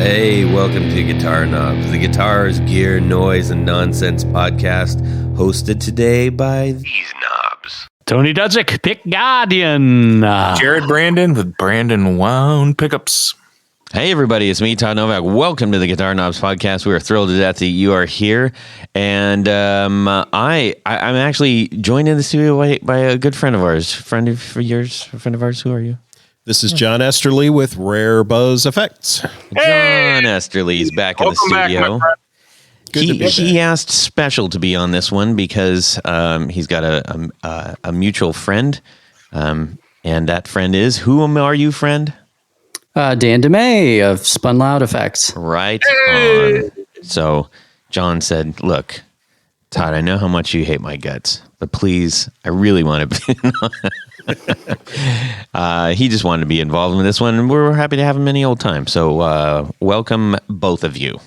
Hey, welcome to Guitar Knobs, the guitars, gear, noise, and nonsense podcast, hosted today by these knobs. Tony Dudzik, Pick Guardian. Jared Brandon with Brandon Wound Pickups. Hey everybody, it's me, Todd Novak. Welcome to the Guitar Knobs podcast. We are thrilled to death that you are here, and I'm actually joined in the studio by a good friend of ours. Friend of ours. Who are you? This is John Esterly with Rare Buzz Effects. John Esterly's back in the studio. He asked special to be on this one because he's got a mutual friend, and that friend is, who are you, friend? Dan DeMay of Spun Loud Effects. Right on. So John said, look, Todd, I know how much you hate my guts, but please, I really want to be. He just wanted to be involved in this one, and we're happy to have him any old time. So welcome, both of you.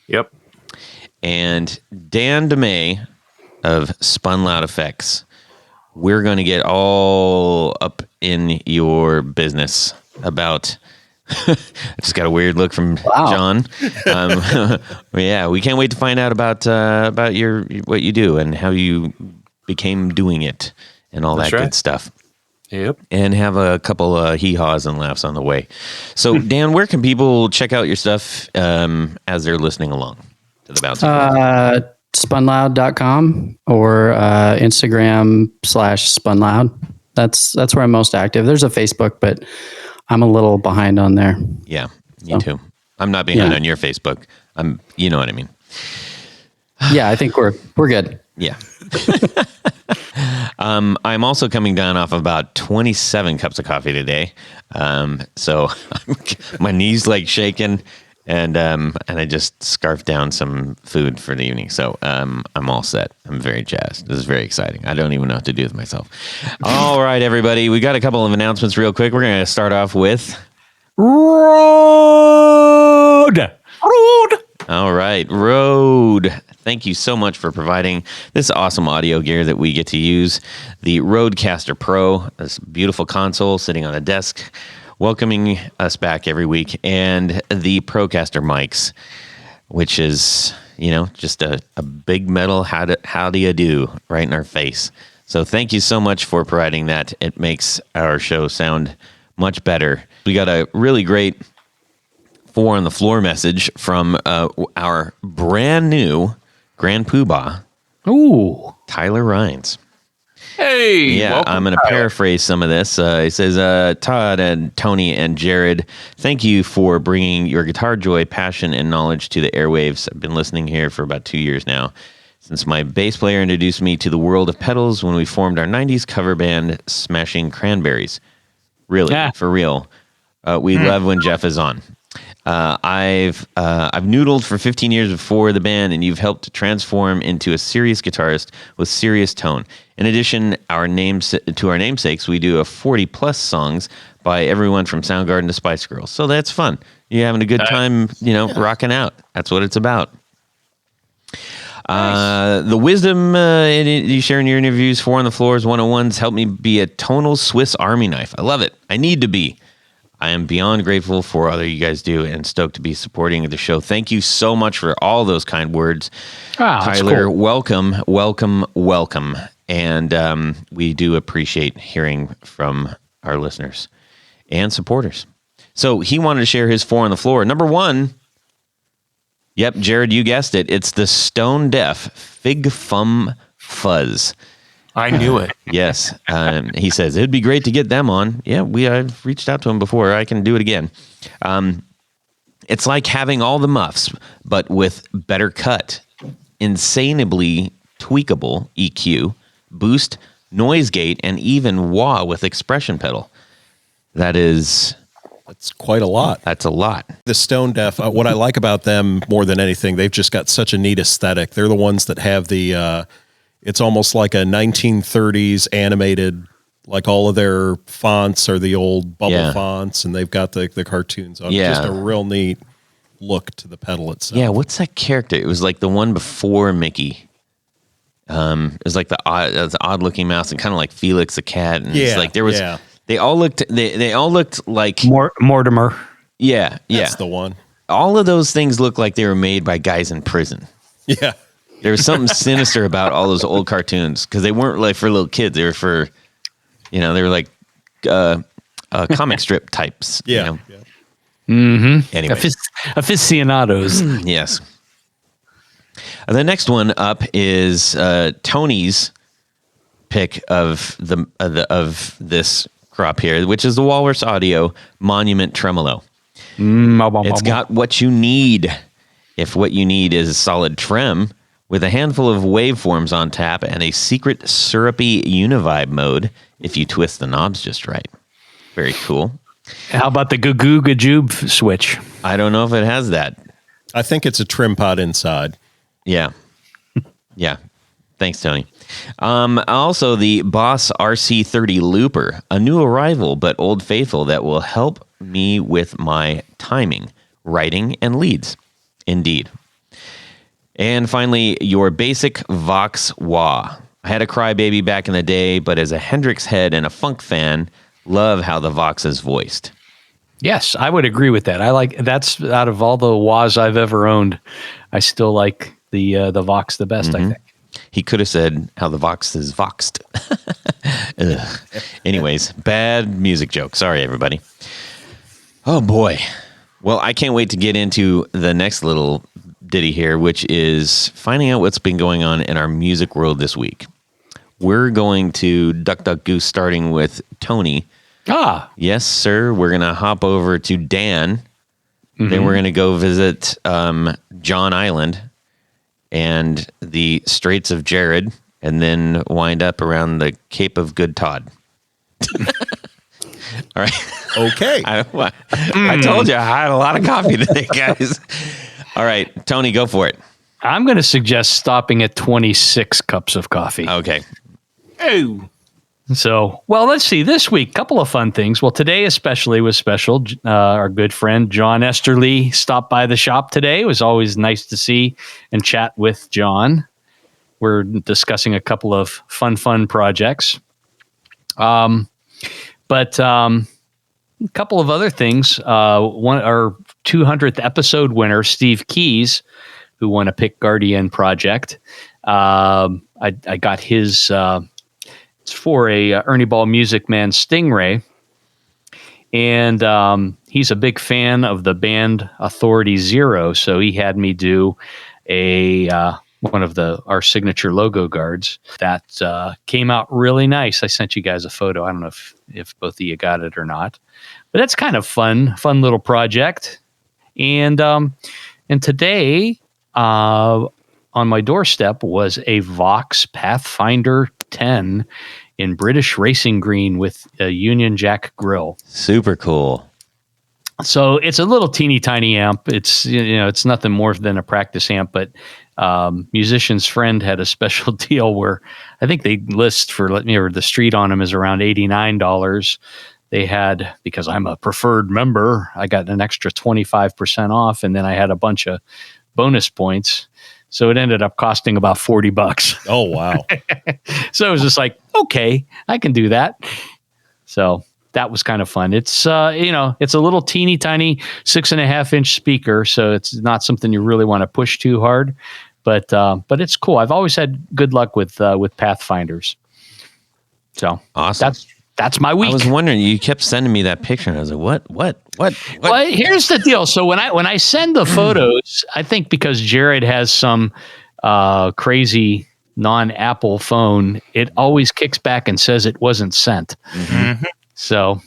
Yep. And Dan DeMay of Spun Loud Effects, we're going to get all up in your business about... I just got a weird look from John. Yeah, we can't wait to find out about what you do and how you became doing it and all that good stuff. Yep. And have a couple hee-haws and laughs on the way. So, Dan, where can people check out your stuff as they're listening along to the Bouncy? Spunloud.com or Instagram /spunloud. That's where I'm most active. There's a Facebook, but I'm a little behind on there. Yeah, me too. I'm not behind on your Facebook. You know what I mean. Yeah, I think we're good. Yeah. I'm also coming down off about 27 cups of coffee today. So my knees like shaking, and I just scarfed down some food for the evening. So I'm all set. I'm very jazzed. This is very exciting. I don't even know what to do with myself. All right, everybody. We got a couple of announcements real quick. We're going to start off with Rode. All right, Rode. Thank you so much for providing this awesome audio gear that we get to use. The Rodecaster Pro, this beautiful console sitting on a desk, welcoming us back every week, and the Procaster mics, which is, just a big metal how do you do right in our face. So thank you so much for providing that. It makes our show sound much better. We got a really great 4 on the floor message from our brand new Grand Poobah, Tyler Rhines. Hey! Yeah, I'm going to paraphrase some of this. It says, Todd and Tony and Jared, thank you for bringing your guitar joy, passion, and knowledge to the airwaves. I've been listening here for about 2 years now, since my bass player introduced me to the world of pedals when we formed our 90s cover band, Smashing Cranberries. Really, for real. We love when Jeff is on. I've noodled for 15 years before the band, and you've helped to transform into a serious guitarist with serious tone. In addition, to our namesakes, we do a 40+ songs by everyone from Soundgarden to Spice Girls. So that's fun. You're having a good time, rocking out. That's what it's about. Nice. The wisdom you share in your interviews, 4 on the Floors 101s, helped me be a tonal Swiss Army knife. I love it. I need to be. I am beyond grateful for all that you guys do and stoked to be supporting the show. Thank you so much for all those kind words. Tyler, cool. Welcome. And we do appreciate hearing from our listeners and supporters. So he wanted to share his 4 on the floor. Number 1. Yep, Jared, you guessed it. It's the Stone Deaf Fig Fum Fuzz. I knew it. Yes. He says, it'd be great to get them on. Yeah, I've reached out to him before. I can do it again. It's like having all the muffs, but with better cut, insanely tweakable EQ, boost, noise gate, and even wah with expression pedal. That's quite a lot. That's a lot. The Stone Deaf, what I like about them more than anything, they've just got such a neat aesthetic. They're the ones that have the... it's almost like a 1930s animated, like all of their fonts are the old bubble fonts, and they've got the cartoons on. Yeah. Just a real neat look to the pedal itself. Yeah, what's that character? It was like the one before Mickey. It was like the odd looking mouse, and kind of like Felix the cat. And it's like there was they all looked like Mortimer. Yeah. That's the one. all of those things look like they were made by guys in prison. Yeah. There was something sinister about all those old cartoons because they weren't like for little kids. They were for, they were like comic strip types. Yeah. Anyway. Aficionados. Yes. The next one up is Tony's pick of of this crop here, which is the Walrus Audio Monument Tremolo. It's got what you need. If what you need is a solid trem with a handful of waveforms on tap and a secret syrupy univibe mode if you twist the knobs just right. Very cool. How about the goo gajoob switch? I don't know if it has that. I think it's a trim pod inside. Yeah. Yeah. Thanks, Tony. Also, the Boss RC30 Looper, a new arrival but old faithful that will help me with my timing, writing, and leads. Indeed. And finally, your basic Vox Wah. I had a crybaby back in the day, but as a Hendrix head and a funk fan, love how the Vox is voiced. Yes, I would agree with that. That's out of all the wahs I've ever owned, I still like the Vox the best, I think. He could have said how the Vox is voxed. Anyways, bad music joke. Sorry, everybody. Oh, boy. Well, I can't wait to get into the next little ditty here, which is finding out what's been going on in our music world this week. We're going to duck, duck, goose, starting with Tony. Yes, sir. We're going to hop over to Dan. Then we're going to go visit John Island and the Straits of Jared, and then wind up around the Cape of Good Todd. All right. Okay. I told you I had a lot of coffee today, guys. All right, Tony, go for it. I'm going to suggest stopping at 26 cups of coffee. Okay. Oh. So, well, let's see. This week, couple of fun things. Well, today especially was special. Our good friend John Esterly stopped by the shop today. It was always nice to see and chat with John. We're discussing a couple of fun projects. But a couple of other things. Our 200th episode winner, Steve Keys, who won a Pick Guardian project. I got his... it's for a Ernie Ball Music Man Stingray. And he's a big fan of the band Authority Zero. So he had me do one of our signature logo guards that came out really nice. I sent you guys a photo. I don't know if both of you got it or not, but that's kind of fun little project. And today on my doorstep was a Vox Pathfinder 10 in British racing green with a Union Jack grill. Super cool. So it's a little teeny tiny amp. It's it's nothing more than a practice amp, but Musician's Friend had a special deal where I think they list for the street on them is around $89. They had, because I'm a preferred member, I got an extra 25% off, and then I had a bunch of bonus points. So it ended up costing about $40. Oh, wow. So it was just like, okay, I can do that. So that was kind of fun. It's, it's a little teeny tiny 6.5-inch speaker. So it's not something you really want to push too hard, but it's cool. I've always had good luck with Pathfinders. So awesome. That's my week. I was wondering, you kept sending me that picture, and I was like, what? Well, here's the deal. So when I send the photos, I think because Jared has some crazy non-Apple phone, it always kicks back and says it wasn't sent. Mm-hmm. So,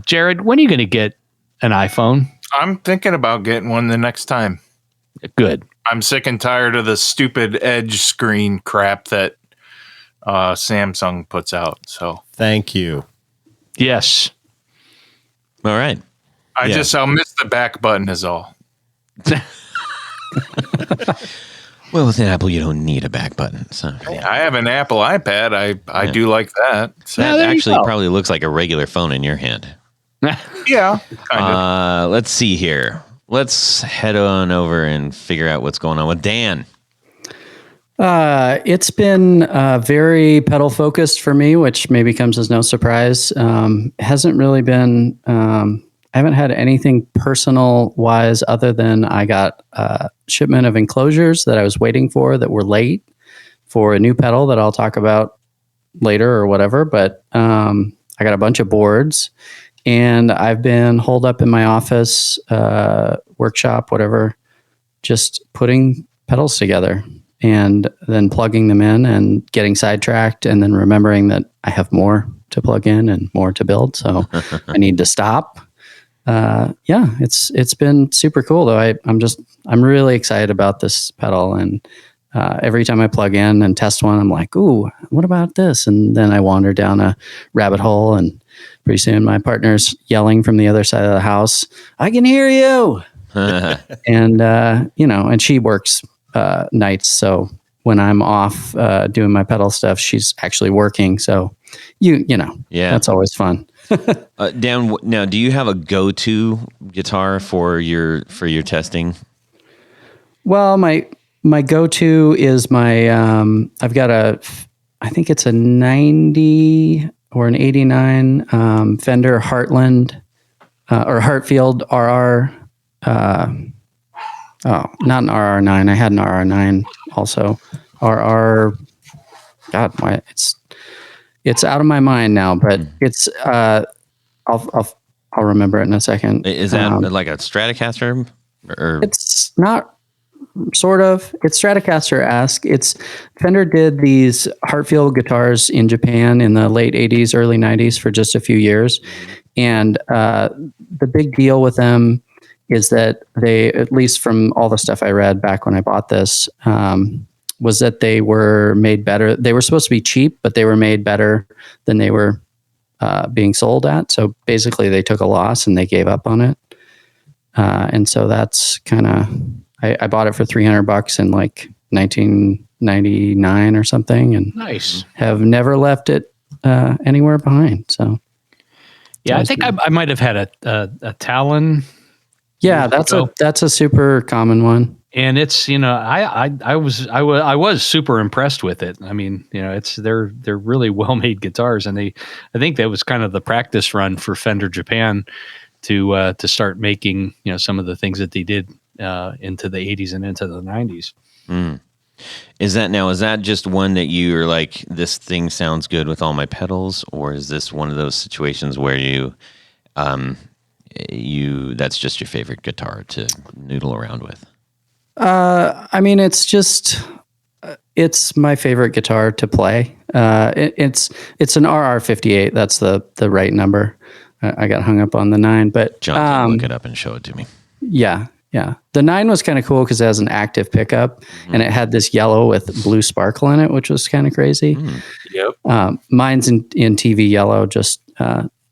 Jared, when are you going to get an iPhone? I'm thinking about getting one the next time. Good. I'm sick and tired of the stupid edge screen crap that Samsung puts out. So thank you. Yes. All right. I'll miss the back button is all. Well, with an Apple, you don't need a back button. So I have an Apple iPad. I do like that. So that actually probably looks like a regular phone in your hand. Yeah. Kind of. Let's see here. Let's head on over and figure out what's going on with Dan. It's been very pedal focused for me, which maybe comes as no surprise. Hasn't really been I haven't had anything personal wise other than I got a shipment of enclosures that I was waiting for that were late for a new pedal that I'll talk about later or whatever. But I got a bunch of boards, and I've been holed up in my office, workshop, whatever, just putting pedals together and then plugging them in and getting sidetracked, and then remembering that I have more to plug in and more to build. So I need to stop. It's been super cool though. I'm really excited about this pedal, and every time I plug in and test one, I'm like, ooh, what about this? And then I wander down a rabbit hole, and pretty soon my partner's yelling from the other side of the house, I can hear you. And, and she works nights. So when I'm off doing my pedal stuff, she's actually working. So, that's always fun. Dan, now, do you have a go-to guitar for your testing? Well, my go-to is my, I've got I think it's a 90 or an 89 Fender Heartland or Heartfield RR. Not an RR9. I had an RR9 also. RR. God, why it's out of my mind now, but it's I'll remember it in a second. Is that like a Stratocaster? Or it's not. Sort of. It's Stratocaster-esque. Fender did these Heartfield guitars in Japan in the late 80s, early 90s for just a few years. And the big deal with them is that they, at least from all the stuff I read back when I bought this, was that they were made better. They were supposed to be cheap, but they were made better than they were being sold at. So basically they took a loss and they gave up on it. And so that's kind of... I bought it for $300 in like 1999 or something, and Nice. have never left it anywhere behind. So, Yeah, I think I might have had a Talon. Yeah, that's a super common one. And it's, I was super impressed with it. I mean, they're really well made guitars, and I think that was kind of the practice run for Fender Japan to start making some of the things that they did into the 80s and into the 90s. Is that just one that you are like, this thing sounds good with all my pedals, or is this one of those situations where you that's just your favorite guitar to noodle around with? I mean, it's my favorite guitar to play. It's an RR58. That's the right number. I got hung up on the 9, but John can look it up and show it to me. Yeah. The 9 was kind of cool because it has an active pickup, and it had this yellow with blue sparkle in it, which was kind of crazy. Yep. Mine's in TV yellow, just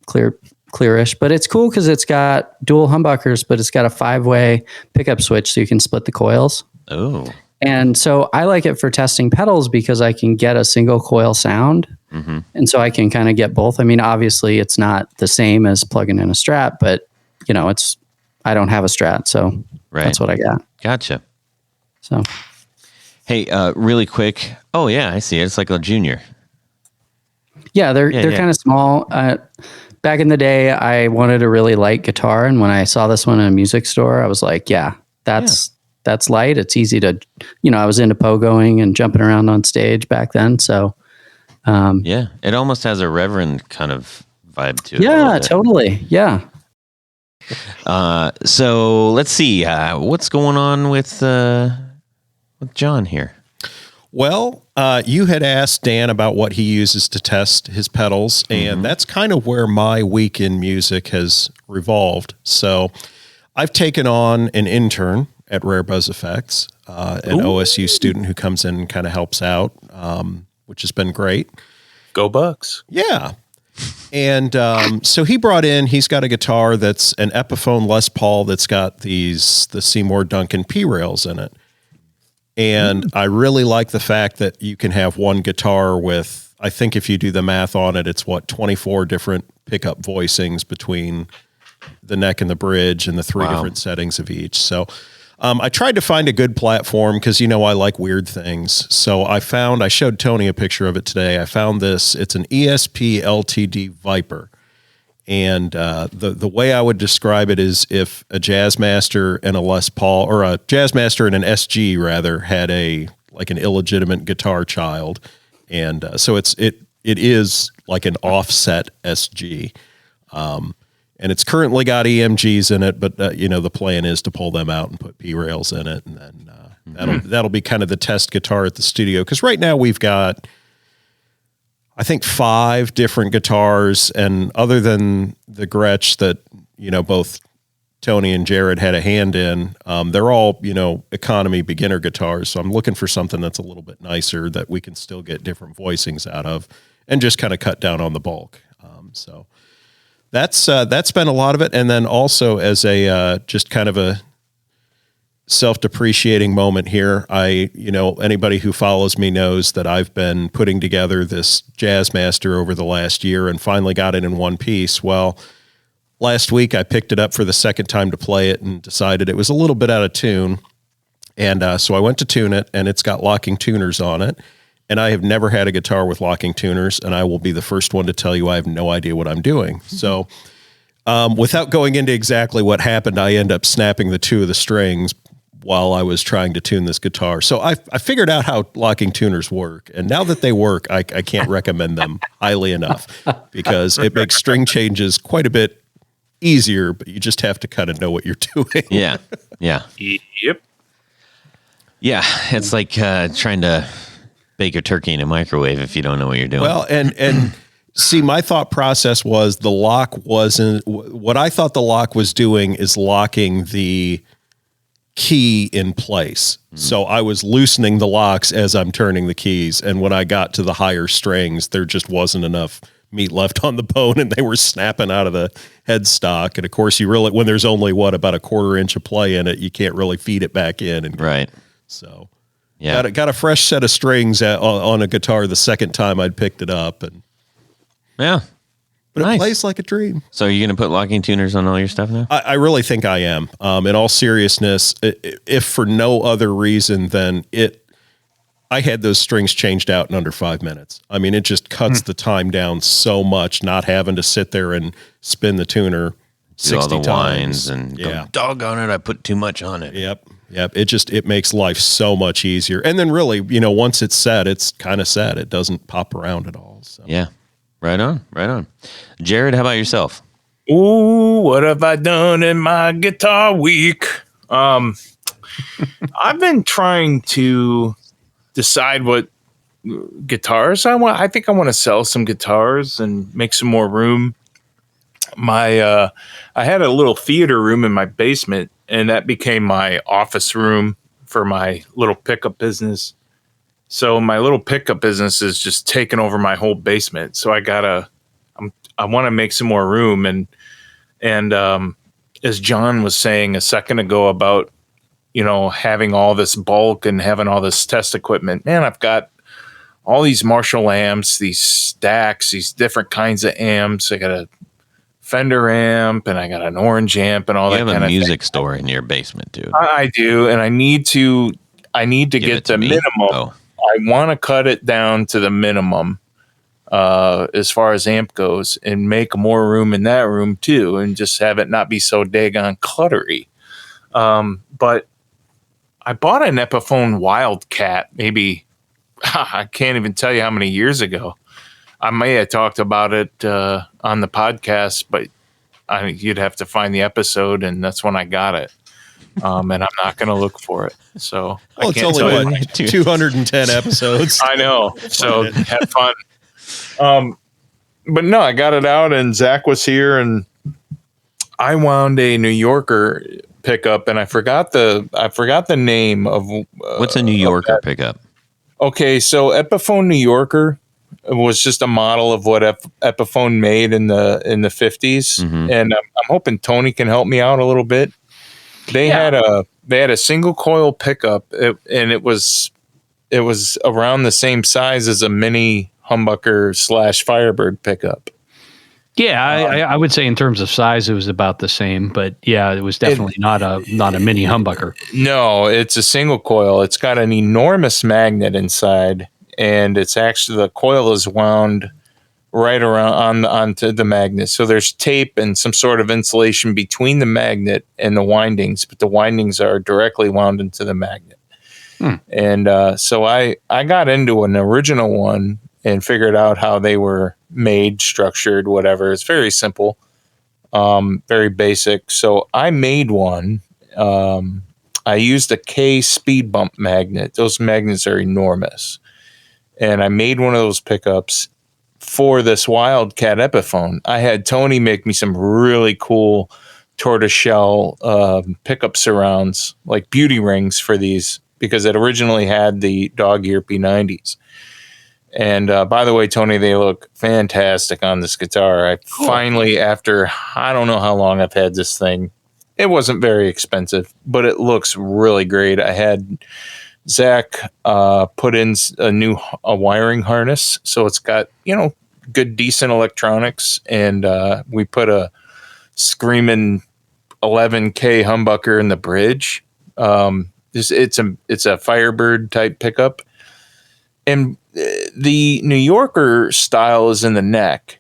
clearish, but it's cool because it's got dual humbuckers, but it's got a 5-way pickup switch, so you can split the coils. Oh. And so I like it for testing pedals because I can get a single coil sound. Mm-hmm. And so I can kind of get both. I mean, obviously it's not the same as plugging in a Strat, but I don't have a Strat, so that's what I got. Gotcha. So, hey, really quick. Oh yeah, I see it. It's like a Junior. Yeah, they're kind of small. Back in the day, I wanted a really light guitar, and when I saw this one in a music store, I was like, that's light. It's easy to, I was into pogoing and jumping around on stage back then, so. It almost has a Reverend kind of vibe to it. Yeah, totally. Yeah. So let's see, what's going on with John here? Well, you had asked Dan about what he uses to test his pedals, and that's kind of where my week in music has revolved. So I've taken on an intern at Rare Buzz Effects, an OSU student who comes in and kind of helps out, which has been great. Go Bucks. Yeah. And so he's got a guitar that's an Epiphone Les Paul that's got the Seymour Duncan P rails in it. And I really like the fact that you can have one guitar with, I think if you do the math on it, it's 24 different pickup voicings between the neck and the bridge and the 3 different settings of each. So I tried to find a good platform because, I like weird things. So I showed Tony a picture of it today. I found this. It's an ESP LTD Viper. And the way I would describe it is if a Jazzmaster and a Les Paul, or a Jazzmaster and an SG rather, had an illegitimate guitar child, and so it is like an offset SG, and it's currently got EMGs in it, but the plan is to pull them out and put P rails in it, and then that'll be kind of the test guitar at the studio, because right now we've got, I think, 5 different guitars, and other than the Gretsch that, both Tony and Jared had a hand in, they're all, economy beginner guitars. So I'm looking for something that's a little bit nicer that we can still get different voicings out of and just kind of cut down on the bulk. So that's been a lot of it. And then also as a, just kind of a self-depreciating moment here, anybody who follows me knows that I've been putting together this Jazzmaster over the last year and finally got it in one piece. Well, last week I picked it up for the second time to play it and decided it was a little bit out of tune. And so I went to tune it, and it's got locking tuners on it. And I have never had a guitar with locking tuners, and I will be the first one to tell you I have no idea what I'm doing. So without going into exactly what happened, I end up snapping the 2 of the strings while I was trying to tune this guitar. So I figured out how locking tuners work. And now that they work, I can't recommend them highly enough, because it makes string changes quite a bit easier, but you just have to kind of know what you're doing. Yeah. Yeah. Yep. Yeah. It's like trying to bake a turkey in a microwave if you don't know what you're doing. Well, and see, my thought process was the lock wasn't, what I thought the lock was doing is locking the key in place. So I was loosening the locks as I'm turning the keys. And when I got to the higher strings, there just wasn't enough meat left on the bone, and they were snapping out of the headstock. And of course, when there's only about a 1/4 inch of play in it, you can't really feed it back in. Right. So yeah, got a fresh set of strings on a guitar the second time I'd picked it up, and yeah. But Nice. it plays like a dream. So are you going to put locking tuners on all your stuff now? I really think I am. In all seriousness, if for no other reason than I had those strings changed out in under 5 minutes. I mean, it just cuts the time down so much, not having to sit there and spin the tuner 60 all the times. winds and Yeah. go, doggone it, I put too much on it. Yep. It makes life so much easier. And then really, once it's set, it's kind of set. It doesn't pop around at all. So. Yeah. Right on. Jared, how about yourself? Ooh, what have I done in my guitar week? I've been trying to decide what guitars I want. I think I want to sell some guitars and make some more room. I had a little theater room in my basement, and that became my office room for my little pickup business. So my little pickup business is just taking over my whole basement. So I want to make some more room. And as John was saying a second ago about, having all this bulk and having all this test equipment, man, I've got all these Marshall amps, these stacks, these different kinds of amps. I got a Fender amp, and I got an Orange amp, and all that kind of thing. You have a music store in your basement, dude. I do, and I need to get the minimum. Oh. I want to cut it down to the minimum as far as amp goes, and make more room in that room too, and just have it not be so daggone cluttery. But I bought an Epiphone Wildcat, maybe I can't even tell you how many years ago. I may have talked about it on the podcast, but you'd have to find the episode, and that's when I got it. And I'm not going to look for it. So it's only 210 episodes. I know. So have fun. But no, I got it out, and Zach was here, and I wound a New Yorker pickup, and I forgot the name of what's a New Yorker pickup. Okay, so Epiphone New Yorker was just a model of what Epiphone made in the 50s, and I'm hoping Tony can help me out a little bit. They had a single coil pickup, and it was around the same size as a mini humbucker / Firebird pickup. Yeah, I would say in terms of size, it was about the same, but yeah, it was definitely not a mini humbucker. No, it's a single coil. It's got an enormous magnet inside, and it's actually, the coil is wound right around onto the magnet. So there's tape and some sort of insulation between the magnet and the windings, but the windings are directly wound into the magnet. And so I got into an original one and figured out how they were made, structured, whatever. It's very simple, very basic. So I made one. I used a K speed bump magnet. Those magnets are enormous. And I made one of those pickups for this Wildcat Epiphone. I had Tony make me some really cool tortoiseshell pickup surrounds, like beauty rings for these, because it originally had the dog ear P90s. And by the way, Tony, they look fantastic on this guitar. I finally, after I don't know how long I've had this thing, it wasn't very expensive, but it looks really great. I had Zach put in a wiring harness, so it's got, good, decent electronics, and we put a screaming 11K humbucker in the bridge. It's a Firebird type pickup, and the New Yorker style is in the neck.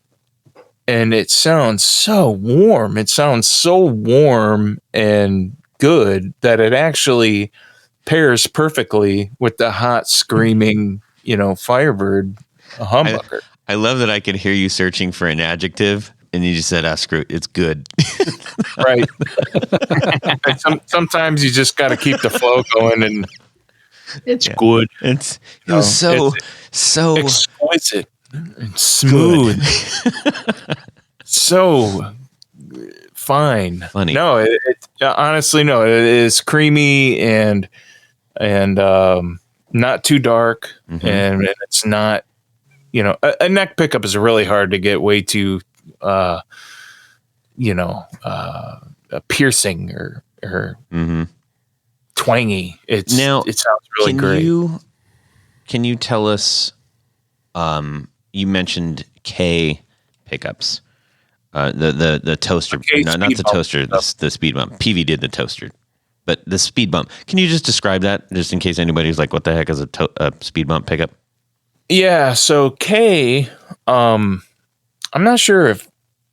And it sounds so warm. It sounds so warm and good that it actually pairs perfectly with the hot, screaming, Firebird humbucker. I love that I can hear you searching for an adjective, and you just said, screw it, it's good. Right. Sometimes you just got to keep the flow going, and it's good. It was so exquisite. And smooth. So fine. Funny. No, it honestly, no, it is creamy and not too dark. And it's not, a neck pickup is really hard to get way too, piercing or twangy. It sounds really great. Can you tell us, you mentioned K pickups, the toaster, not the toaster, the speed bump. PV did the toaster, but the speed bump. Can you just describe that, just in case anybody's like, "What the heck is a speed bump pickup?" Yeah, so K, I'm not sure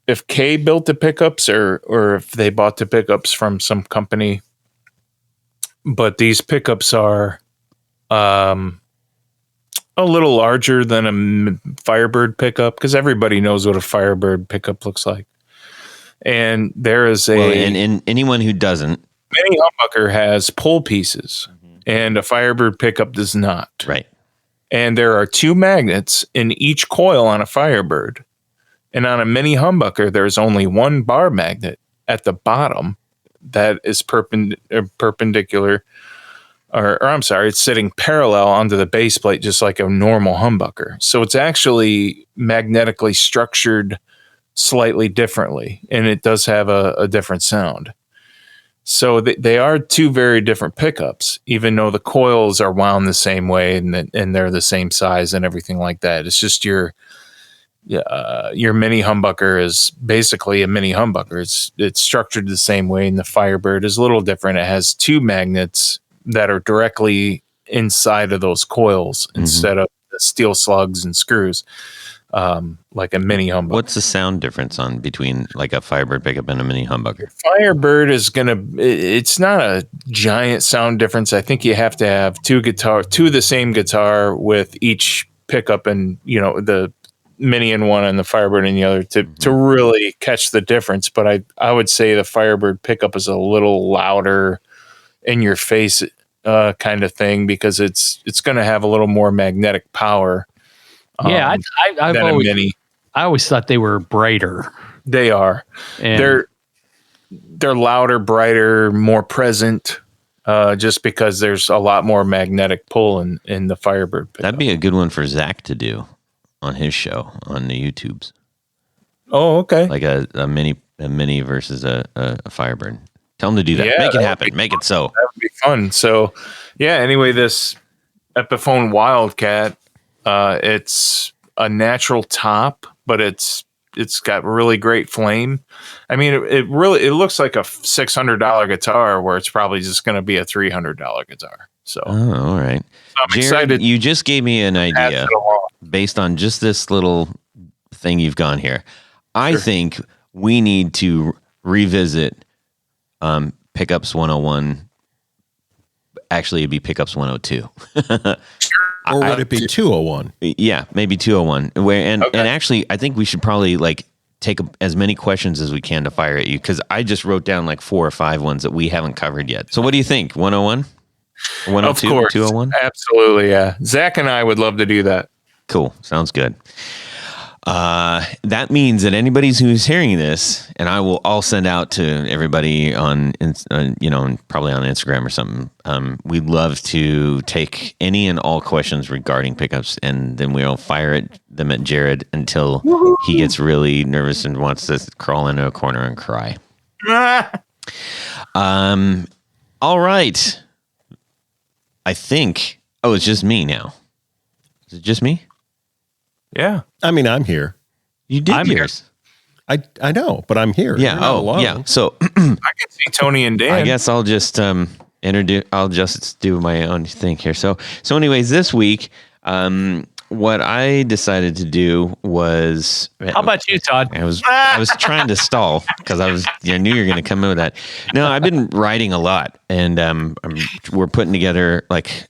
if K built the pickups or if they bought the pickups from some company, but these pickups are a little larger than a Firebird pickup, because everybody knows what a Firebird pickup looks like. And there is and anyone who doesn't, mini humbucker has pull pieces, and a Firebird pickup does not. Right. And there are two magnets in each coil on a Firebird, and on a mini humbucker, there's only one bar magnet at the bottom that is perpendicular. Or I'm sorry, it's sitting parallel onto the base plate, just like a normal humbucker. So it's actually magnetically structured slightly differently, and it does have a different sound. So they are two very different pickups, even though the coils are wound the same way and they're the same size and everything like that. It's just your mini humbucker is basically a mini humbucker. It's structured the same way, and the Firebird is a little different. It has two magnets that are directly inside of those coils instead of the steel slugs and screws, like a mini humbucker. What's the sound difference between like a Firebird pickup and a mini humbucker? Firebird is it's not a giant sound difference. I think you have to have two of the same guitar with each pickup, and the mini in one and the Firebird in the other to really catch the difference. But I would say the Firebird pickup is a little louder, in your face kind of thing, because it's going to have a little more magnetic power. Yeah, I always thought they were brighter. They are. And they're louder, brighter, more present, just because there's a lot more magnetic pull in the Firebird pickup. That'd be a good one for Zach to do on his show on the YouTubes. Oh, okay. Like a mini versus a Firebird. Tell him to do that. Yeah, make it happen. Make it so. That would be fun. So, yeah, anyway, this Epiphone Wildcat, it's a natural top, but it's got really great flame. I mean, it looks like a $600 guitar where it's probably just going to be a $300 guitar. So, all right. So I'm Jared, excited. You just gave me an idea based on just this little thing you've gone here. I think we need to revisit Pickups 101. Actually, it'd be Pickups 102. Or would it be 201? Yeah, maybe 201. And actually, I think we should probably like take as many questions as we can to fire at you, because I just wrote down like 4 or 5 ones that we haven't covered yet. So what do you think? 101? 102? Of course. 201? Absolutely, yeah. Zach and I would love to do that. Cool. Sounds good. That means that anybody who's hearing this, and I'll send out to everybody on, probably on Instagram or something. We'd love to take any and all questions regarding pickups, and then we'll fire them at Jared until he gets really nervous and wants to crawl into a corner and cry. All right. I think. Oh, it's just me now. Is it just me? Yeah. I mean, I'm here. You did yours. I know, but I'm here. Yeah. You're not alone. Yeah. So I can see Tony and Dan. I guess I'll just introduce. I'll just do my own thing here. So anyways, this week, what I decided to do was. How about you, Todd? I was trying to stall because I knew you were going to come in with that. No, I've been writing a lot, and we're putting together like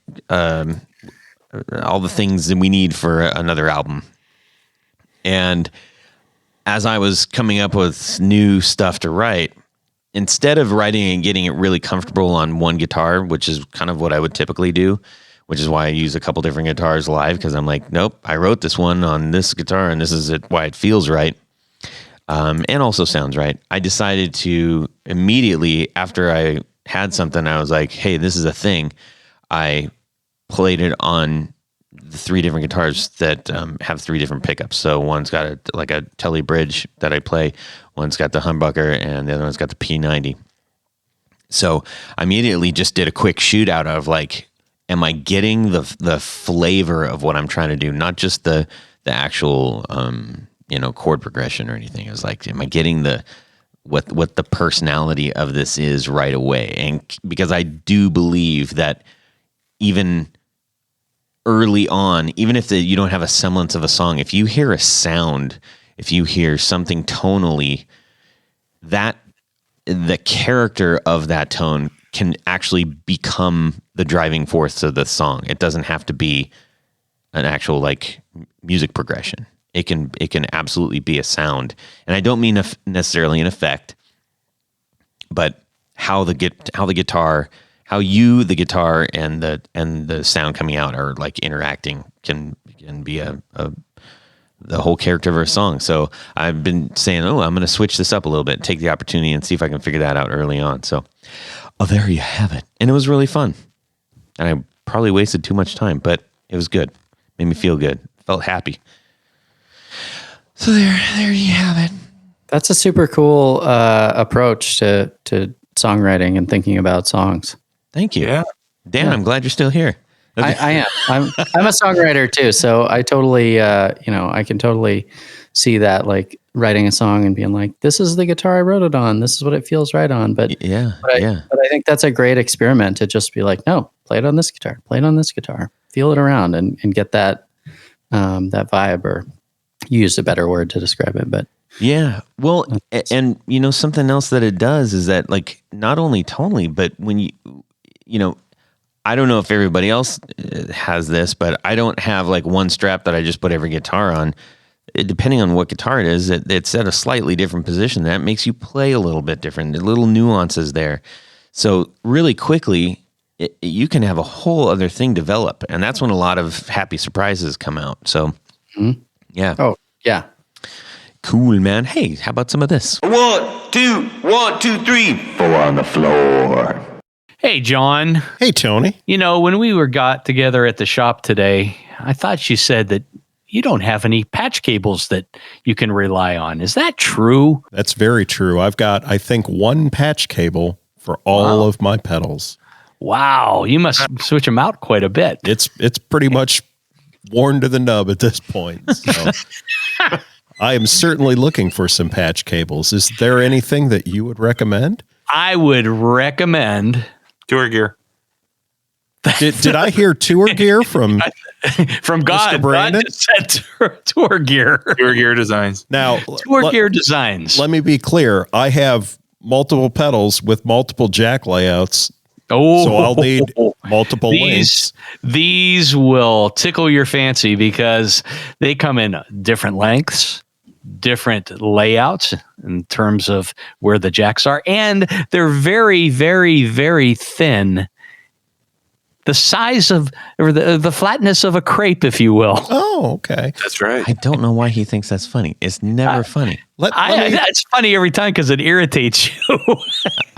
all the things that we need for another album. And as I was coming up with new stuff to write, instead of writing and getting it really comfortable on one guitar, which is kind of what I would typically do, which is why I use a couple different guitars live, because I'm like, nope, I wrote this one on this guitar and this is why it feels right. And also sounds right. I decided to immediately, after I had something, I was like, hey, this is a thing. I played it on the 3 different guitars that have 3 different pickups. So one's got a Telly bridge that I play, one's got the humbucker, and the other one's got the P90. So I immediately just did a quick shootout of like, am I getting the flavor of what I'm trying to do? Not just the actual chord progression or anything. It was like, am I getting what the personality of this is right away? And because I do believe that even early on, even if you don't have a semblance of a song, if you hear a sound, if you hear something tonally, that the character of that tone can actually become the driving force of the song. It doesn't have to be an actual like music progression. It can absolutely be a sound, and I don't mean necessarily an effect, but how the guitar. How the guitar and the sound coming out are like interacting can be the whole character of a song. So I've been saying, I'm going to switch this up a little bit, take the opportunity and see if I can figure that out early on. So, there you have it. And it was really fun. And I probably wasted too much time, but it was good. Made me feel good. Felt happy. So there you have it. That's a super cool approach to songwriting and thinking about songs. Thank you. Yeah. Dan, I'm glad you're still here. I am. I'm a songwriter too, so I totally, I can totally see that, like writing a song and being like, "This is the guitar I wrote it on. This is what it feels right on." But I think that's a great experiment to just be like, "No, play it on this guitar. Play it on this guitar. Feel it around and get that vibe." Or you used a better word to describe it, but. Yeah. Well, and something else that it does is that like not only tonally, but when I don't know if everybody else has this, but I don't have like one strap that I just put every guitar on. Depending on what guitar it is, it's at a slightly different position. That makes you play a little bit different, the little nuances there. So really quickly, you can have a whole other thing develop. And that's when a lot of happy surprises come out. So, yeah. Oh, yeah. Cool, man. Hey, how about some of this? 1, 2, 1, 2, 3, 4 on the floor. Hey, John. Hey, Tony. When we got together at the shop today, I thought you said that you don't have any patch cables that you can rely on. Is that true? That's very true. I've got, I think, 1 patch cable for all of my pedals. Wow. You must switch them out quite a bit. It's pretty much worn to the nub at this point. So. I am certainly looking for some patch cables. Is there anything that you would recommend? I would recommend Tour gear. Did I hear tour gear from From God? Brandon? God just said tour gear. Tour Gear Designs. Now, Tour Gear Designs. let me be clear. I have multiple pedals with multiple jack layouts. Oh, So I'll need multiple links. These will tickle your fancy because they come in different lengths, different layouts in terms of where the jacks are, and they're very, very, very thin. The size of, or the flatness of a crepe, if you will. Oh, okay. That's right. I don't know why he thinks that's funny. It's never funny. That's funny every time because it irritates you.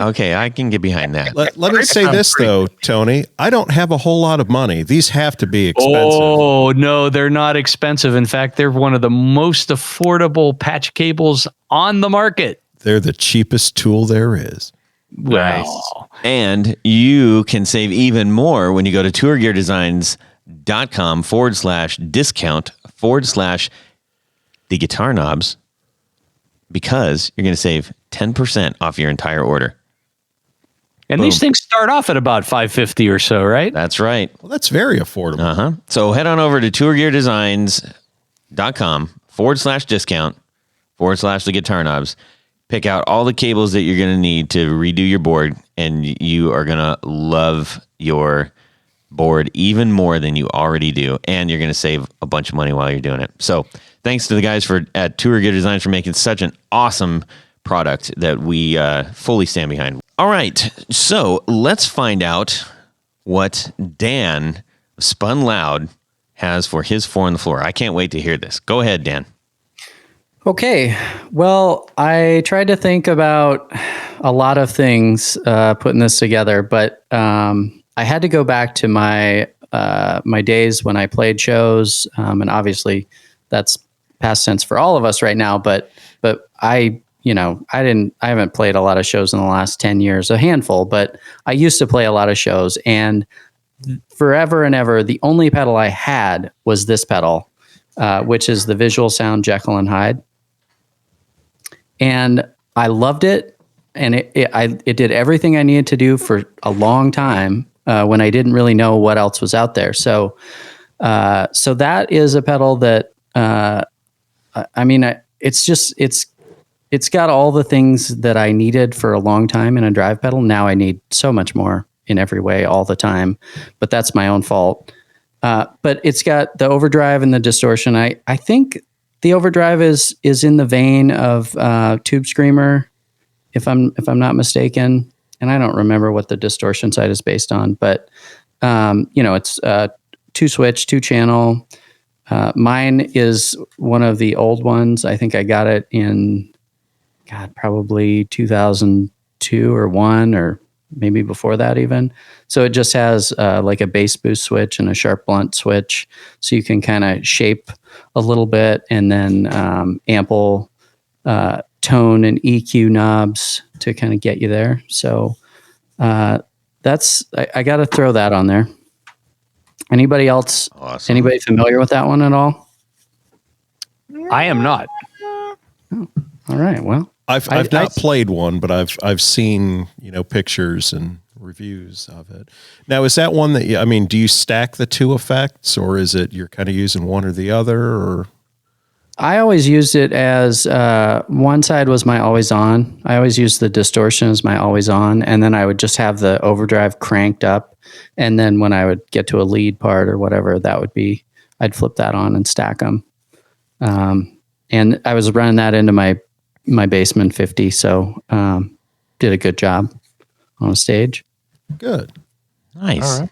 Okay, I can get behind that. Let me say this, though, Tony. I don't have a whole lot of money. These have to be expensive. Oh, no, they're not expensive. In fact, they're one of the most affordable patch cables on the market. They're the cheapest tool there is. Nice. Well, And you can save even more when you go to tourgeardesigns.com/discount/the guitar knobs, because you're going to save 10% off your entire order. and these things start off at about $550 or so, right? That's right. Well, that's very affordable. So head on over to tourgeardesigns.com/discount/the guitar knobs. Pick out all the cables that you're going to need to redo your board, and you are going to love your board even more than you already do, and you're going to save a bunch of money while you're doing it. So thanks to the guys at Tour Gear Designs for making such an awesome product that we fully stand behind. All right, so let's find out what Dan Spun Loud has for his 4 on the floor. I can't wait to hear this. Go ahead, Dan. Okay. Well, I tried to think about a lot of things putting this together, but I had to go back to my days when I played shows, and obviously that's past tense for all of us right now. But I haven't played a lot of shows in the last 10 years, a handful, but I used to play a lot of shows, and forever and ever, the only pedal I had was this pedal, which is the Visual Sound Jekyll and Hyde. And I loved it, and it did everything I needed to do for a long time when I didn't really know what else was out there. So that is a pedal that it's got all the things that I needed for a long time in a drive pedal. Now I need so much more in every way all the time, but that's my own fault. But it's got the overdrive and the distortion. I think the overdrive is in the vein of Tube Screamer, if I'm not mistaken, and I don't remember what the distortion side is based on. But it's 2-switch, 2-channel. Mine is one of the old ones. I think I got it in probably 2002 or 1, or maybe before that even. So it just has like a bass boost switch and a sharp blunt switch, so you can kind of shape a little bit, and then ample tone and EQ knobs to kind of get you there. So that's I got to throw that on there. Anybody else? Awesome. Anybody familiar with that one at all? I am not. Oh, all right. Well, I've not played one, but I've seen pictures and reviews of it. Now, is that one that do you stack the two effects, or is it you're kind of using one or the other? Or I always used it as one side was my always on. I always used the distortion as my always on, and then I would just have the overdrive cranked up, and then when I would get to a lead part or whatever, I'd flip that on and stack them. And I was running that into my Bassman 50, so did a good job on a stage. Good. Nice. All right.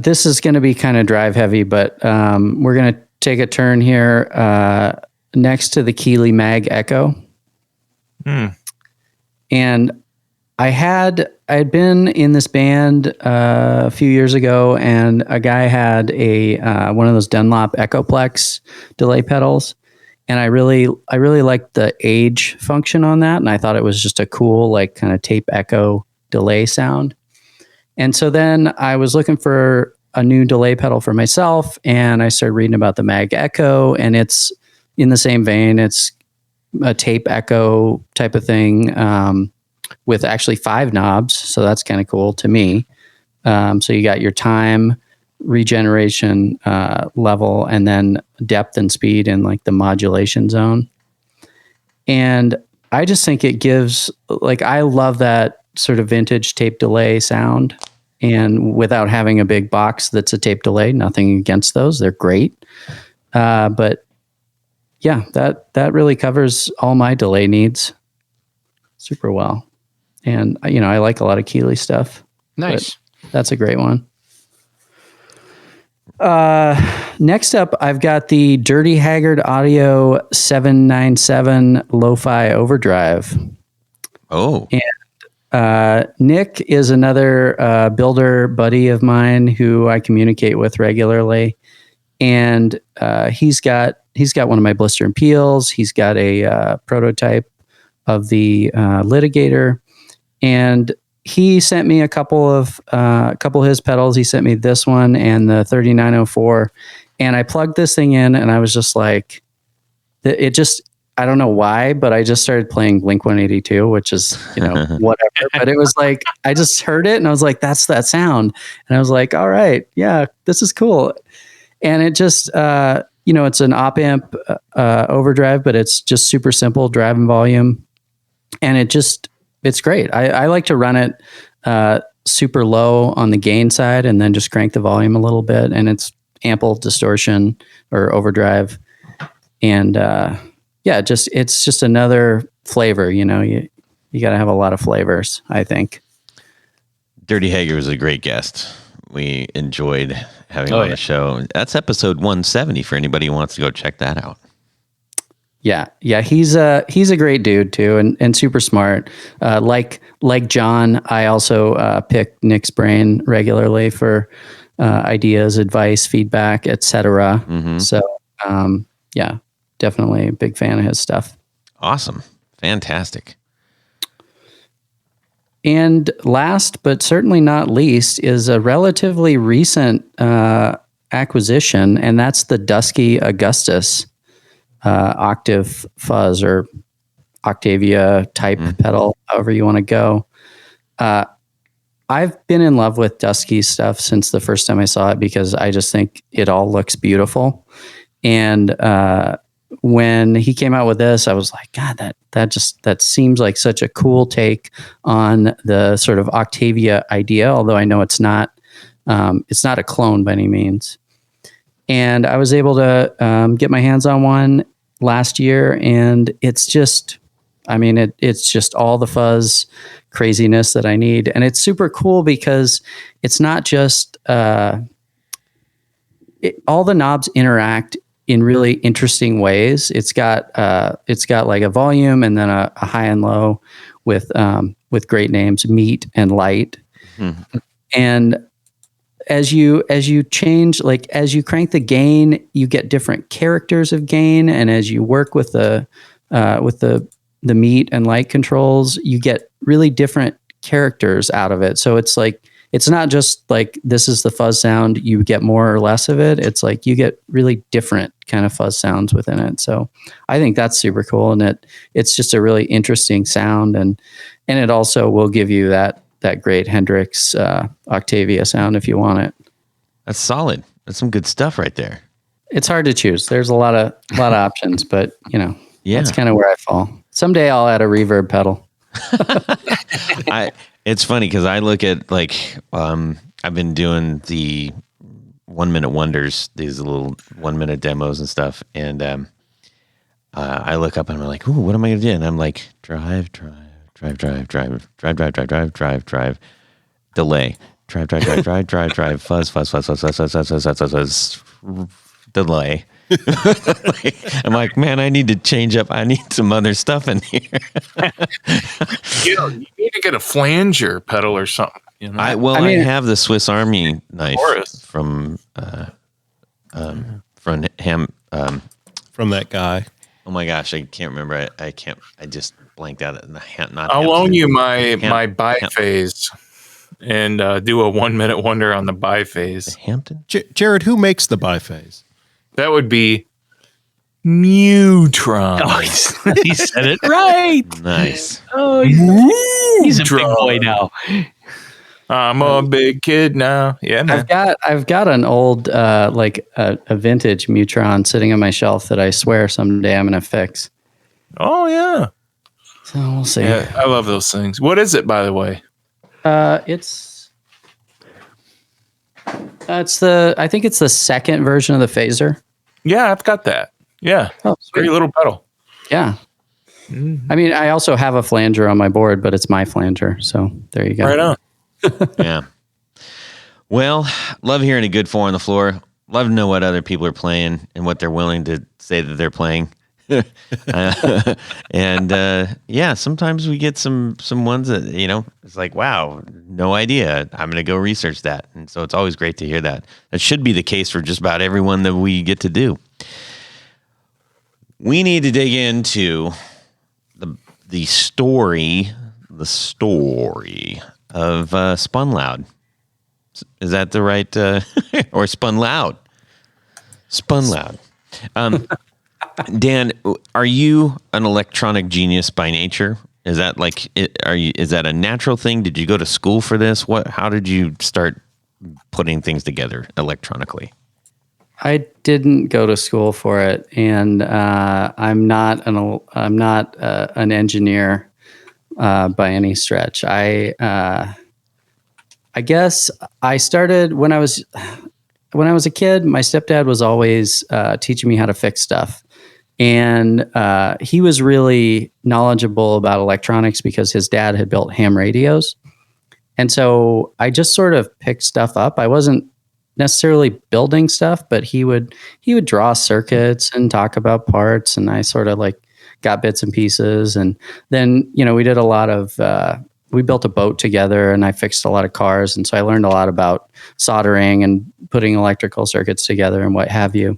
This is going to be kind of drive heavy, but we're going to take a turn here next to the Keeley Mag Echo. And I had been in this band a few years ago, and a guy had a one of those Dunlop Echoplex delay pedals, and I really liked the age function on that, and I thought it was just a cool like kind of tape echo delay sound. And so then I was looking for a new delay pedal for myself, and I started reading about the Mag Echo, and it's in the same vein. It's a tape echo type of thing with actually 5 knobs, so that's kind of cool to me. So you got your time, regeneration level, and then depth and speed in like the modulation zone. And I just think it gives, like, I love that sort of vintage tape delay sound. And without having a big box that's a tape delay, nothing against those. They're great. But yeah, that really covers all my delay needs super well. And, I like a lot of Keeley stuff. Nice. That's a great one. Next up, I've got the Dirty Haggard Audio 797 Lo-Fi Overdrive. Oh. And Nick is another builder buddy of mine who I communicate with regularly. And he's got one of my Blister Peels. He's got a prototype of the Litigator. And he sent me a couple of his pedals. He sent me this one and the 3904, and I plugged this thing in, and I was just like, I don't know why, but I just started playing Blink-182, which is, whatever. But it was like, I just heard it, and I was like, that's that sound. And I was like, all right, yeah, this is cool. And it just, it's an op-amp overdrive, but it's just super simple, drive and volume. And it's great. I like to run it super low on the gain side and then just crank the volume a little bit. And it's ample distortion or overdrive. And it's just another flavor. You got to have a lot of flavors, I think. Dirty Haggard was a great guest. We enjoyed having him on the show. That's episode 170 for anybody who wants to go check that out. Yeah. He's a great dude too, and super smart. Like John, I also pick Nick's brain regularly for ideas, advice, feedback, etc. Mm-hmm. So definitely a big fan of his stuff. Awesome, fantastic. And last but certainly not least is a relatively recent acquisition, and that's the Dudzik Augustus octave fuzz or Octavia type pedal, however you want to go. I've been in love with Dudzik stuff since the first time I saw it because I just think it all looks beautiful. And when he came out with this, I was like, God, that seems like such a cool take on the sort of Octavia idea, although I know it's not a clone by any means. And I was able to get my hands on one last year, and it's just, it's just all the fuzz craziness that I need. And it's super cool because it's not just, all the knobs interact in really interesting ways. It's got like a volume and then a high and low with great names, Meat and Light. Mm-hmm. And as you change, like as you crank the gain, you get different characters of gain, and as you work with the Meat and Light controls, you get really different characters out of it. So it's like, it's not just like this is the fuzz sound, you get more or less of it. It's like you get really different kind of fuzz sounds within it. So I think that's super cool, and it's just a really interesting sound, and it also will give you that great Hendrix Octavia sound if you want it. That's solid. That's some good stuff right there. It's hard to choose. There's a lot of options, but that's kind of where I fall. Someday I'll add a reverb pedal. It's funny because I look at I've been doing the 1 minute wonders, these little 1 minute demos and stuff, and I look up and I'm like, ooh, what am I gonna do? And I'm like, drive, delay, drive, fuzz, delay. I'm like, man, I need to change up. I need some other stuff in here. You need to get a flanger pedal or something. I have the Swiss Army knife from that guy. Oh my gosh, I can't remember. I can't. I just blanked out. I'll loan you my biphase and do a 1 minute wonder on the biphase. Hampton? Jared, who makes the biphase? That would be Neutron. Oh, he said it right. Nice. Oh, he's a big boy now. I'm a big kid now. Yeah, man. I've got an old like a vintage Mutron sitting on my shelf that I swear someday I'm gonna fix. Oh yeah. So we'll see. Yeah, I love those things. What is it, by the way? It's I think it's the second version of the phaser. Yeah, I've got that. Yeah. Oh, sweet. Great little pedal. Yeah. I mean, I also have a flanger on my board, but it's my flanger. So there you go. Right on. Yeah. Well, love hearing a good 4 on the floor. Love to know what other people are playing and what they're willing to say that they're playing. Yeah, sometimes we get some ones that, it's like, wow, no idea. I'm going to go research that. And so it's always great to hear that. That should be the case for just about everyone that we get to do. We need to dig into the story of Spun Loud. Is that the right or Spun Loud? Spun Loud. Dan, are you an electronic genius by nature? Is that is that a natural thing? Did you go to school for this? How did you start putting things together electronically? I didn't go to school for it, and I'm not an engineer by any stretch. I guess I started when I was a kid. My stepdad was always teaching me how to fix stuff, and he was really knowledgeable about electronics because his dad had built ham radios, and so I just sort of picked stuff up. I wasn't necessarily building stuff, but he would draw circuits and talk about parts, and I sort of like got bits and pieces. And then we did a lot of we built a boat together, and I fixed a lot of cars, and so I learned a lot about soldering and putting electrical circuits together and what have you.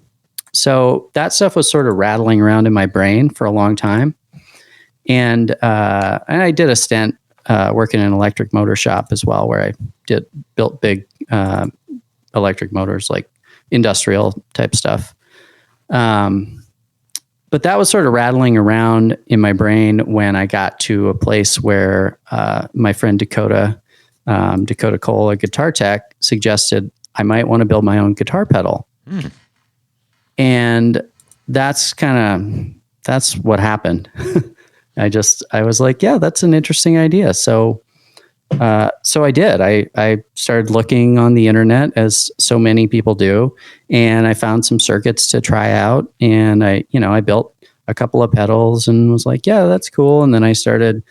So that stuff was sort of rattling around in my brain for a long time, and I did a stint working in an electric motor shop as well, where I built big electric motors, like industrial type stuff. But that was sort of rattling around in my brain when I got to a place where my friend Dakota Cole, a guitar tech, suggested I might want to build my own guitar pedal. And that's what happened. I was like, yeah, that's an interesting idea. So I did. I started looking on the internet, as so many people do, and I found some circuits to try out. And I built a couple of pedals and was like, yeah, that's cool. And then I started,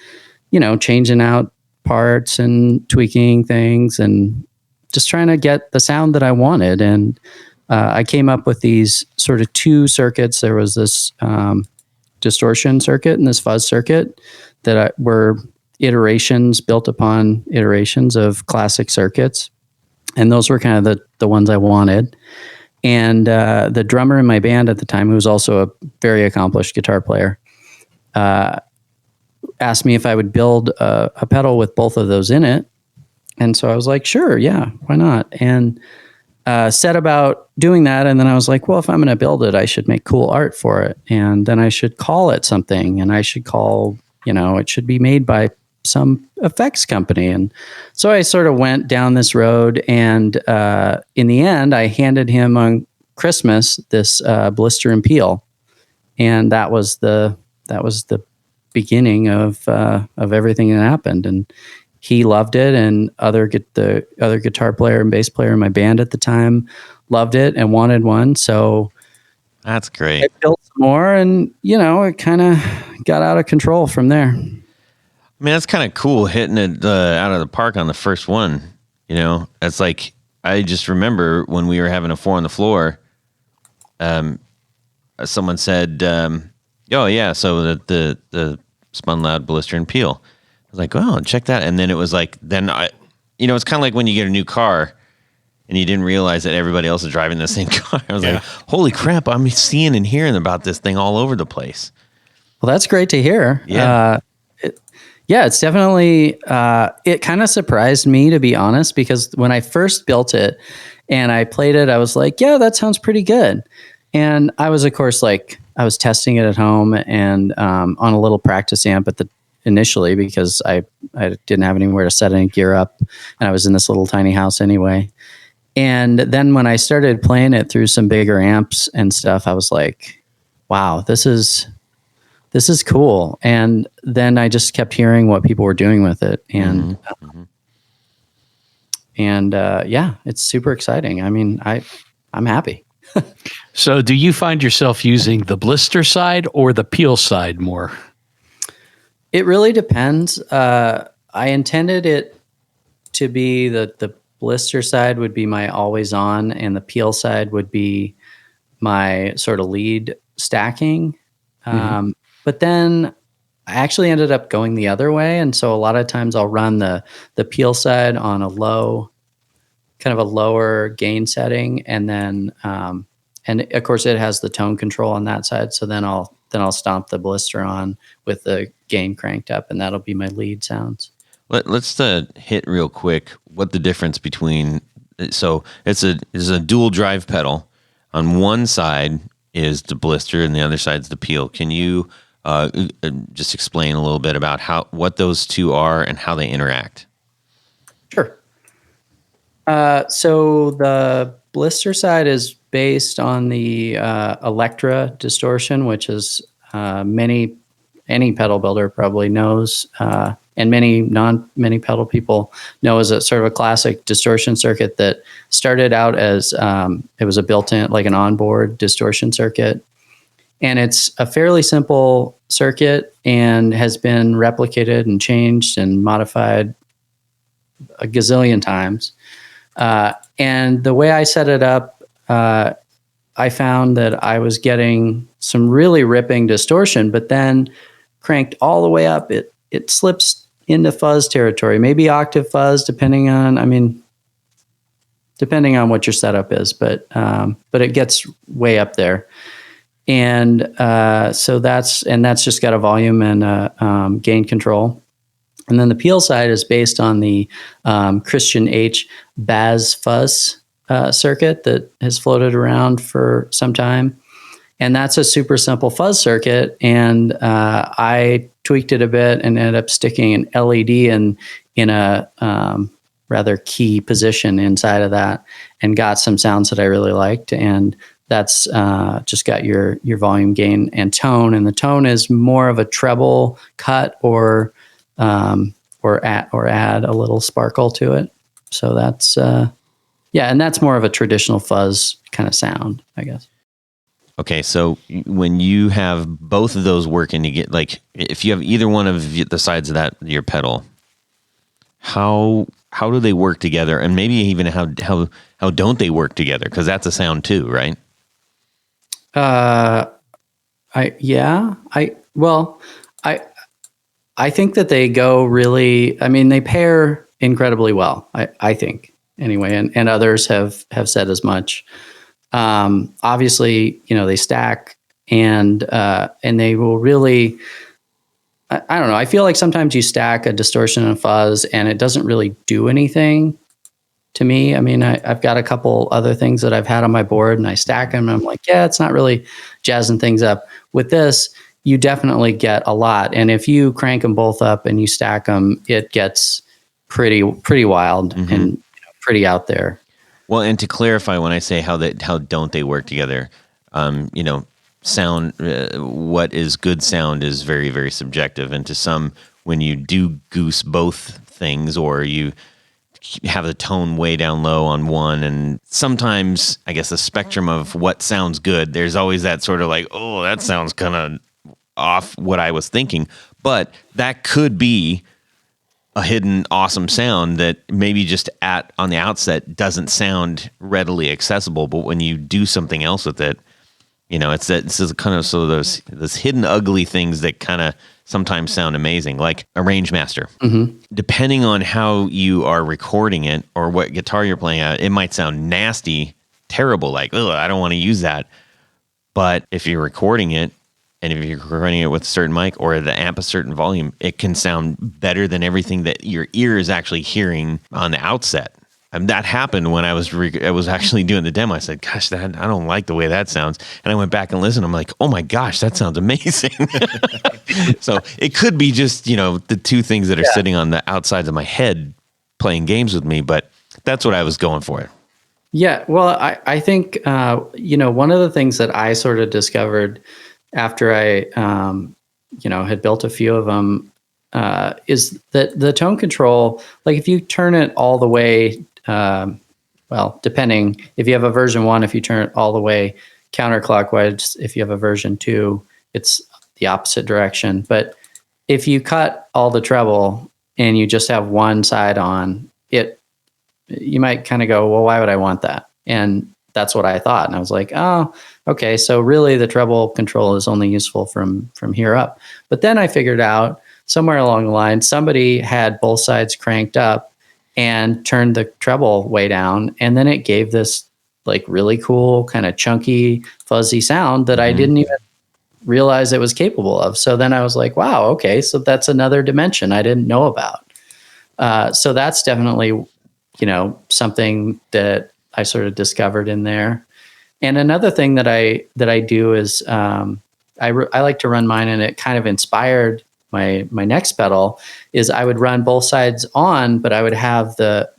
changing out parts and tweaking things and just trying to get the sound that I wanted. And I came up with these sort of two circuits. There was this distortion circuit and this fuzz circuit that were iterations built upon iterations of classic circuits. And those were kind of the ones I wanted. And the drummer in my band at the time, who was also a very accomplished guitar player, asked me if I would build a pedal with both of those in it. And so I was like, sure, yeah, why not? And set about doing that. And then I was like, well, if I'm going to build it, I should make cool art for it. And then I should call it something. And I should call, it should be made by some effects company. And so I sort of went down this road, and in the end I handed him on Christmas this Blister Peel, and that was the beginning of everything that happened. And he loved it, and the other guitar player and bass player in my band at the time loved it and wanted one. So that's great. I built some more, and it kind of got out of control from there. I mean, that's kind of cool, hitting it out of the park on the first one. It's like, I just remember when we were having a 4 on the floor, someone said, oh yeah, so the Spun Loud Blister Peel. I was like, oh, check that. And then it was like, it's kind of like when you get a new car and you didn't realize that everybody else is driving the same car. I was like, holy crap, I'm seeing and hearing about this thing all over the place. Well, that's great to hear. Yeah. It's definitely, it kind of surprised me, to be honest, because when I first built it and I played it, I was like, yeah, that sounds pretty good. And I was, of course, I was testing it at home and on a little practice amp initially because I didn't have anywhere to set any gear up, and I was in this little tiny house anyway. And then when I started playing it through some bigger amps and stuff, I was like, wow, this is cool. And then I just kept hearing what people were doing with it. And, yeah, it's super exciting. I mean, I'm happy. So do you find yourself using the blister side or the peel side more? It really depends. I intended it to be the blister side would be my always on, and the peel side would be my sort of lead stacking. But then I actually ended up going the other way. And so a lot of times I'll run the peel side on a kind of a lower gain setting. And then, and of course it has the tone control on that side. So then I'll stomp the blister on with the gain cranked up, and that'll be my lead sounds. Let's hit real quick what the difference between, so it's a dual drive pedal. On one side is the blister and the other side's the peel. Can you just explain a little bit about what those two are and how they interact? Sure. So the blister side is based on the Electra distortion, which is any pedal builder probably knows, and many pedal people know, is a sort of a classic distortion circuit that started out as it was a built-in, like an onboard distortion circuit. And it's a fairly simple circuit and has been replicated and changed and modified a gazillion times. And the way I set it up, I found that I was getting some really ripping distortion, but then cranked all the way up, it slips into fuzz territory, maybe octave fuzz, depending on what your setup is, but it gets way up there. And so that's just got a volume and gain control. And then the peel side is based on the Christian H Baz fuzz circuit that has floated around for some time. And that's a super simple fuzz circuit. And I tweaked it a bit and ended up sticking an LED in a rather key position inside of that, and got some sounds that I really liked. And that's just got your volume, gain, and tone. And the tone is more of a treble cut or add a little sparkle to it. So that's and that's more of a traditional fuzz kind of sound, I guess. Okay, so when you have both of those working to get, like, if you have either one of the sides of that, your pedal, how do they work together? And maybe even how don't they work together? Because that's a sound too, right? I think that they go really, I mean, they pair incredibly well, I think, anyway, and others have said as much. Obviously, they stack and they will really, I don't know. I feel like sometimes you stack a distortion and a fuzz and it doesn't really do anything to me. I mean, I've got a couple other things that I've had on my board and I stack them and I'm like, yeah, it's not really jazzing things up. With this, you definitely get a lot. And if you crank them both up and you stack them, it gets pretty wild and pretty out there. Well, and to clarify, when I say how don't they work together, sound, what is good sound is very, very subjective. And to some, when you do goose both things, or you have the tone way down low on one, and sometimes, I guess, the spectrum of what sounds good, there's always that sort of like, oh, that sounds kind of off what I was thinking. But that could be a hidden awesome sound that maybe just on the outset doesn't sound readily accessible, but when you do something else with it, it's kind of so those hidden ugly things that kind of sometimes sound amazing, like a range master. Depending on how you are recording it or what guitar you're playing at, it might sound nasty, terrible, like, oh, I don't want to use that. But if you're recording it, and if you're recording it with a certain mic or the amp a certain volume, it can sound better than everything that your ear is actually hearing on the outset. And that happened when I was actually doing the demo. I said, "Gosh, I don't like the way that sounds." And I went back and listened. I'm like, "Oh my gosh, that sounds amazing." So it could be just the two things that are sitting on the outsides of my head playing games with me, but that's what I was going for. Yeah, well, I think one of the things that I sort of discovered after I had built a few of them is that the tone control, like if you turn it all the way. Depending if you have a version 1, if you turn it all the way counterclockwise, if you have a version 2, it's the opposite direction. But if you cut all the treble and you just have one side on it, you might kind of go, well, why would I want that? And that's what I thought. And I was like, oh, okay. So really the treble control is only useful from here up. But then I figured out somewhere along the line, somebody had both sides cranked up and turned the treble way down. And then it gave this like really cool kind of chunky, fuzzy sound that I didn't even realize it was capable of. So then I was like, wow, okay. So that's another dimension I didn't know about. So that's definitely, something that I sort of discovered in there. And another thing that I do is I like to run mine, and it kind of inspired my next pedal is I would run both sides on, but I would have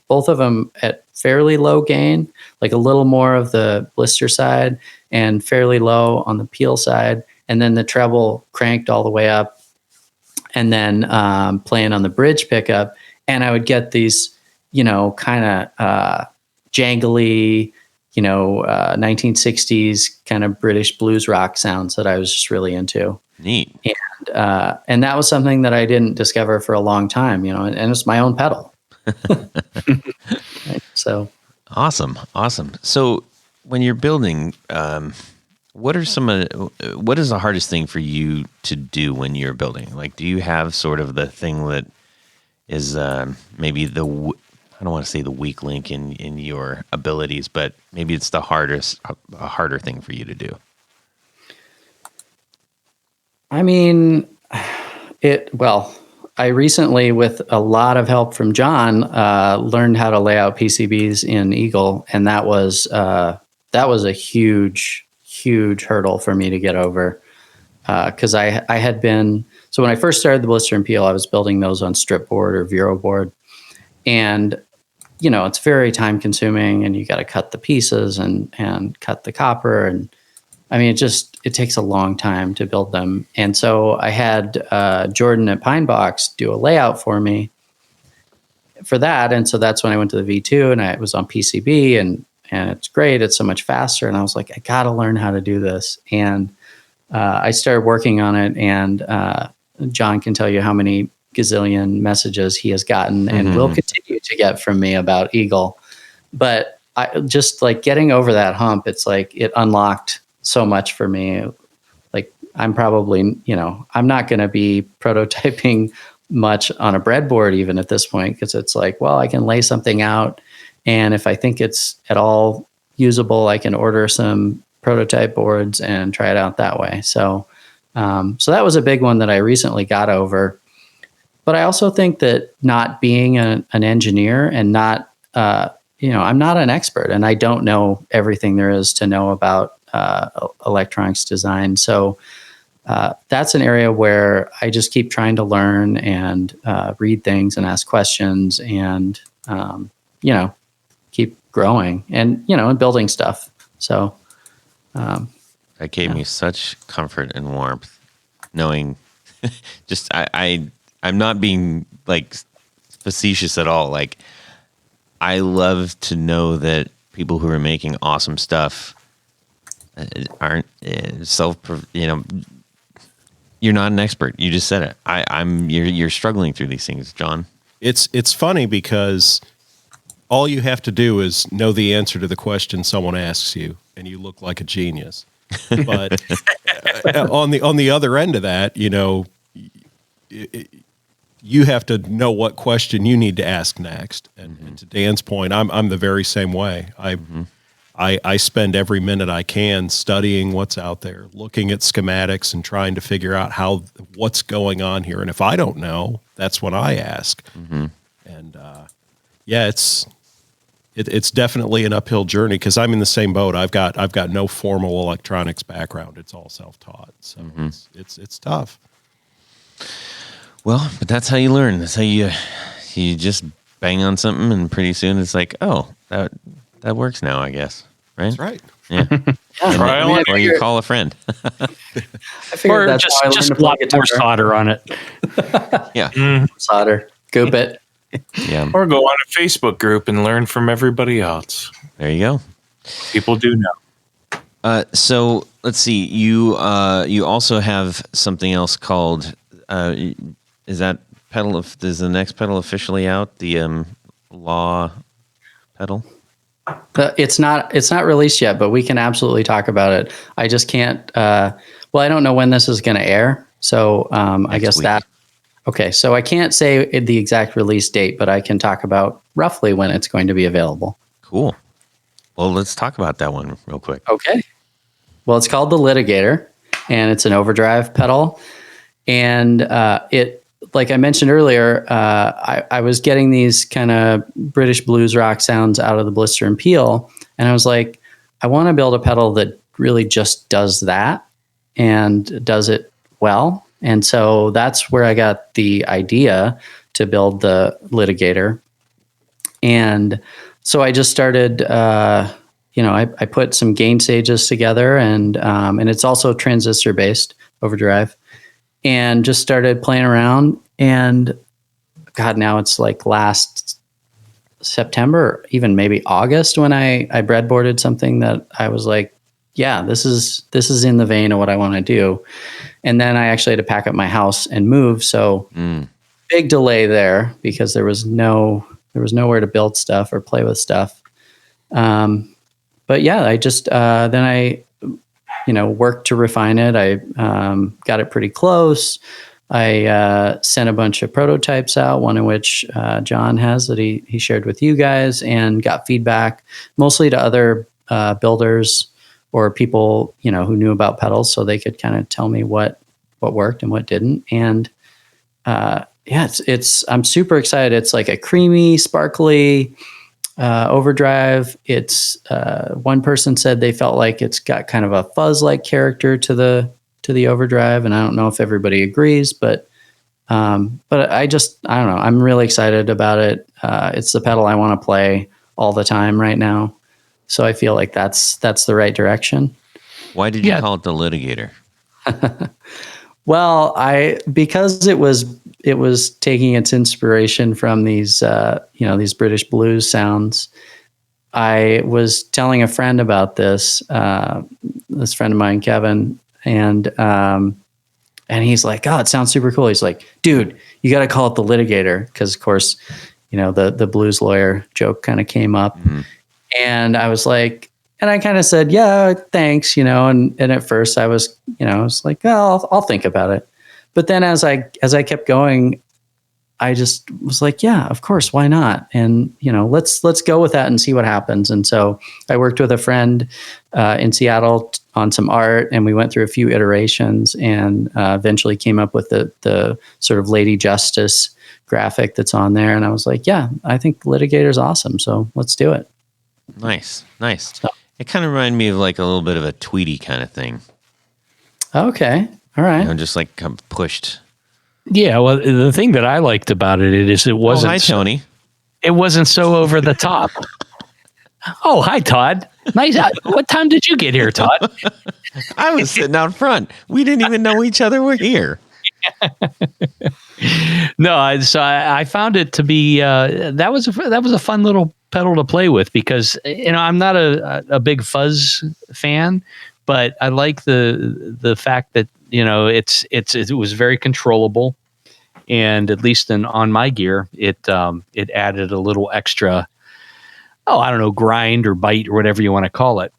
both of them at fairly low gain, like a little more of the Blister side and fairly low on the Peel side. And then the treble cranked all the way up, and then playing on the bridge pickup. And I would get these, kind of jangly, 1960s kind of British blues rock sounds that I was just really into. Neat. And that was something that I didn't discover for a long time, and it's my own pedal. Right, so awesome. So when you're building, what is the hardest thing for you to do when you're building? Like, do you have sort of the thing that is maybe I don't want to say the weak link in your abilities, but maybe it's a harder thing for you to do? I mean, I recently, with a lot of help from John, learned how to lay out PCBs in Eagle, and that was a huge hurdle for me to get over, because I had been, so when I first started the Blister and Peel, I was building those on strip board or Vero board, and it's very time consuming, and you got to cut the pieces and cut the copper, and I mean, it takes a long time to build them. And so I had Jordan at Pinebox do a layout for me for that. And so that's when I went to the V2, and I was on PCB, and it's great. It's so much faster. And I was like, I got to learn how to do this. And I started working on it, and John can tell you how many gazillion messages he has gotten and will continue to get from me about Eagle. But I just like getting over that hump. It's like it unlocked so much for me. Like I'm probably, I'm not going to be prototyping much on a breadboard even at this point, because it's like, well, I can lay something out, and if I think it's at all usable, I can order some prototype boards and try it out that way. So that was a big one that I recently got over. But I also think that not being an engineer and not, I'm not an expert, and I don't know everything there is to know about electronics design. So that's an area where I just keep trying to learn and read things and ask questions and, keep growing and, and building stuff. So that gave me such comfort and warmth knowing just, I'm not being like facetious at all. Like, I love to know that people who are making awesome stuff aren't you're not an expert. You just said it. You're struggling through these things, John. It's funny because all you have to do is know the answer to the question someone asks you, and you look like a genius. But on the other end of that, you have to know what question you need to ask next. And to Dan's point, I'm the very same way. I spend every minute I can studying what's out there, looking at schematics and trying to figure out what's going on here. And if I don't know, that's when I ask. And it's definitely an uphill journey because I'm in the same boat. I've got no formal electronics background. It's all self-taught. So it's tough. Well, but that's how you learn. That's how you just bang on something, and pretty soon it's like, oh, that works now, I guess. Right? That's right. Yeah. Or you call a friend. I figured Or that's how I just learned a lot to play more guitar. solder on it. Yeah. Solder. Goop it. Yeah. Or go on a Facebook group and learn from everybody else. There you go. People do know. So let's see. You also have something else called. Is that pedal? Is the next pedal officially out? The Law pedal. It's not released yet, but we can absolutely talk about it. I just can't. I don't know when this is going to air, so I guess week. that. Okay, so I can't say the exact release date, but I can talk about roughly when it's going to be available. Cool. Well, let's talk about that one real quick. Okay. Well, it's called the Litigator, and it's an overdrive pedal. And it, like I mentioned earlier, I was getting these kind of British blues rock sounds out of the Blister and Peel, and I was like, I want to build a pedal that really just does that and does it well. And so that's where I got the idea to build the Litigator. And so I just started, I put some gain stages together, and it's also transistor based overdrive, and just started playing around. And God, now it's like last September, even maybe August, when I breadboarded something that I was like, yeah, this is in the vein of what I want to do. And then I actually had to pack up my house and move. So big delay there because there was nowhere to build stuff or play with stuff. But yeah, I just, then I, worked to refine it. I got it pretty close. I sent a bunch of prototypes out, one of which John has that he shared with you guys, and got feedback mostly to other builders or people, who knew about pedals, so they could kind of tell me what worked and what didn't. And I'm super excited. It's like a creamy, sparkly overdrive. It's one person said they felt like it's got kind of a fuzz-like character to the overdrive, and I don't know if everybody agrees, but I don't know. I'm really excited about it. It's the pedal I want to play all the time right now. So I feel like that's the right direction. Why did you call it the Litigator? Well, because it was taking its inspiration from these these British blues sounds. I was telling a friend about this friend of mine, Kevin, and he's like, "Oh, it sounds super cool." He's like, "Dude, you got to call it the Litigator," because of course, the blues lawyer joke kind of came up. Mm-hmm. And I was like, and I kind of said, yeah, thanks, and at first I was, I was like, well, I'll think about it. But then as I kept going, I just was like, yeah, of course, why not? And, let's go with that and see what happens. And so I worked with a friend in Seattle on some art, and we went through a few iterations, and eventually came up with the sort of Lady Justice graphic that's on there. And I was like, yeah, I think Litigator's awesome. So let's do it. Nice. So, it kind of reminded me of like a little bit of a Tweety kind of thing. Okay. All right. Just like pushed. Yeah. Well, the thing that I liked about it is it wasn't. Oh, hi, Tony. It wasn't so over the top. Oh, hi, Todd. Nice. What time did you get here, Todd? I was sitting out front. We didn't even know each other were here. No, I found it to be that was a fun little pedal to play with, because I'm not a big fuzz fan, but I like the fact that it was very controllable, and at least on my gear it added a little extra, I don't know, grind or bite or whatever you want to call it.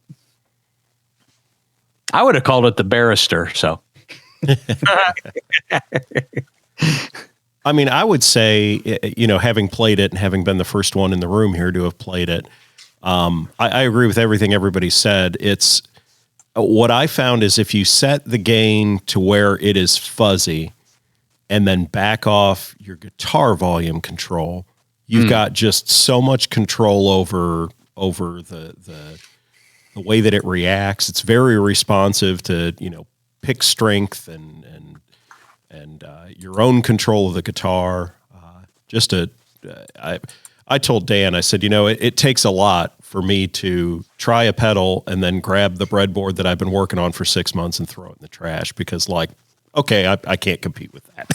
I would have called it the barrister. So. I mean, I would say, having played it and having been the first one in the room here to have played it, I agree with everything everybody said. It's what I found is if you set the gain to where it is fuzzy and then back off your guitar volume control, You've got just so much control over the way that it reacts. It's very responsive to, pick strength and your own control of the guitar. I told Dan, I said, it takes a lot for me to try a pedal and then grab the breadboard that I've been working on for 6 months and throw it in the trash because, okay, I can't compete with that.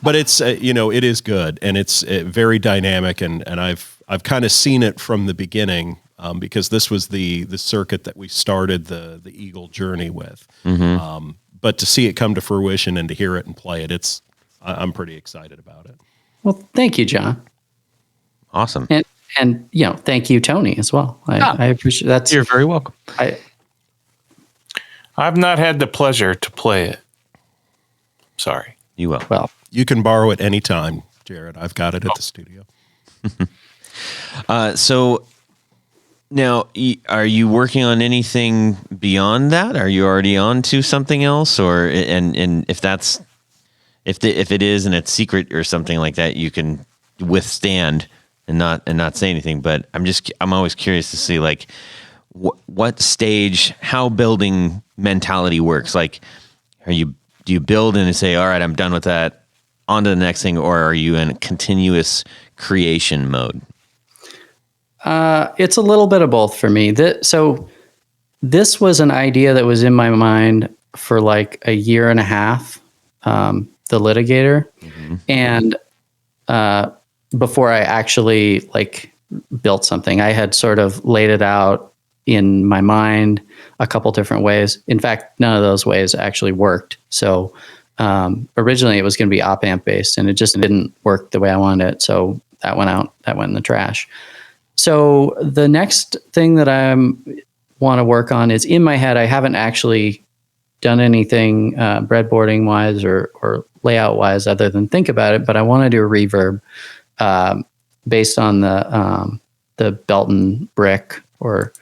But it's, it is good, and it's very dynamic, and I've kind of seen it from the beginning because this was the circuit that we started the Eagle journey with. But to see it come to fruition and to hear it and play it, I'm pretty excited about it. Well, thank you, John. Awesome. And thank you, Tony, as well. I appreciate that. You're very welcome. I've not had the pleasure to play it. Sorry. You will. Well, you can borrow it anytime, Jared. I've got it at the studio. So now, are you working on anything beyond that? Are you already on to something else, or and if it is and it's secret or something like that, you can withstand and not say anything. But I'm always curious to see what stage, how building mentality works. Do you build and say, all right, I'm done with that, on to the next thing, or are you in continuous creation mode? It's a little bit of both for me. So this was an idea that was in my mind for a year and a half, the litigator. And before I actually built something, I had sort of laid it out in my mind a couple different ways. In fact, none of those ways actually worked. So originally it was going to be op amp based, and it just didn't work the way I wanted it. So that went out, that went in the trash. So the next thing that I want to work on is, in my head, I haven't actually done anything breadboarding wise or layout wise other than think about it, but I want to do a reverb based on the Belton brick, or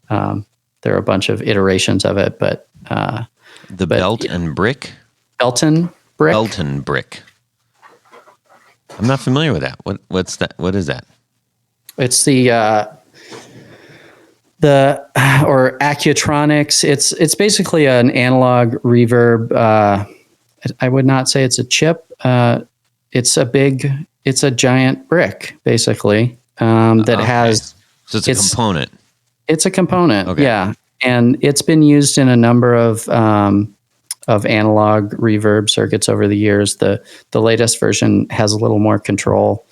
there are a bunch of iterations of it, but Belton brick? Belton brick. Belton brick. I'm not familiar with that. What's that? What is that? It's the or Accutronics. It's basically an analog reverb. I would not say it's a chip. It's a giant brick, basically, that has. So it's a component. It's a component, okay. Yeah, and it's been used in a number of analog reverb circuits over the years. The latest version has a little more control,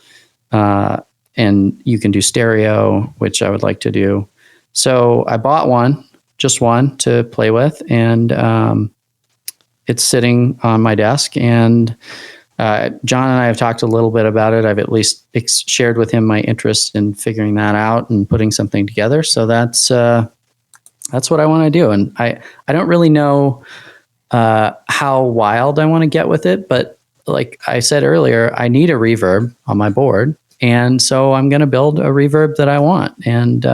and you can do stereo, which I would like to do. So I bought just one to play with, and it's sitting on my desk. And John and I have talked a little bit about it. I've at least shared with him my interest in figuring that out and putting something together. So that's what I want to do. And I don't really know how wild I want to get with it, but like I said earlier, I need a reverb on my board. And so I'm going to build a reverb that I want. And,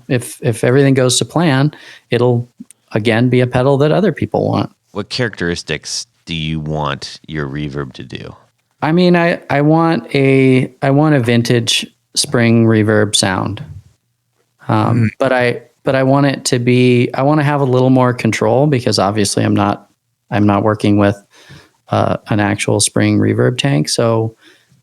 if everything goes to plan, it'll again be a pedal that other people want. What characteristics do you want your reverb to do? I mean, I want a vintage spring reverb sound. But I want it to be, I want to have a little more control, because obviously I'm not working with an actual spring reverb tank. So,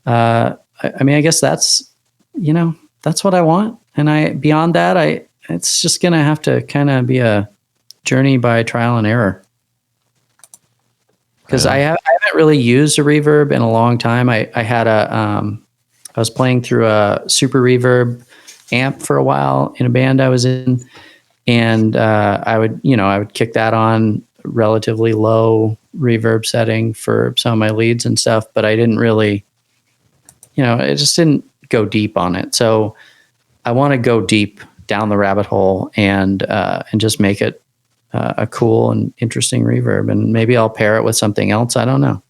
I guess that's what I want. And beyond that, it's just going to have to kind of be a journey by trial and error. Because I haven't really used a reverb in a long time. I was playing through a super reverb amp for a while in a band I was in, and I would kick that on relatively low reverb setting for some of my leads and stuff. But I didn't really, it just didn't go deep on it. So I want to go deep down the rabbit hole and just make it a cool and interesting reverb, and maybe I'll pair it with something else. I don't know.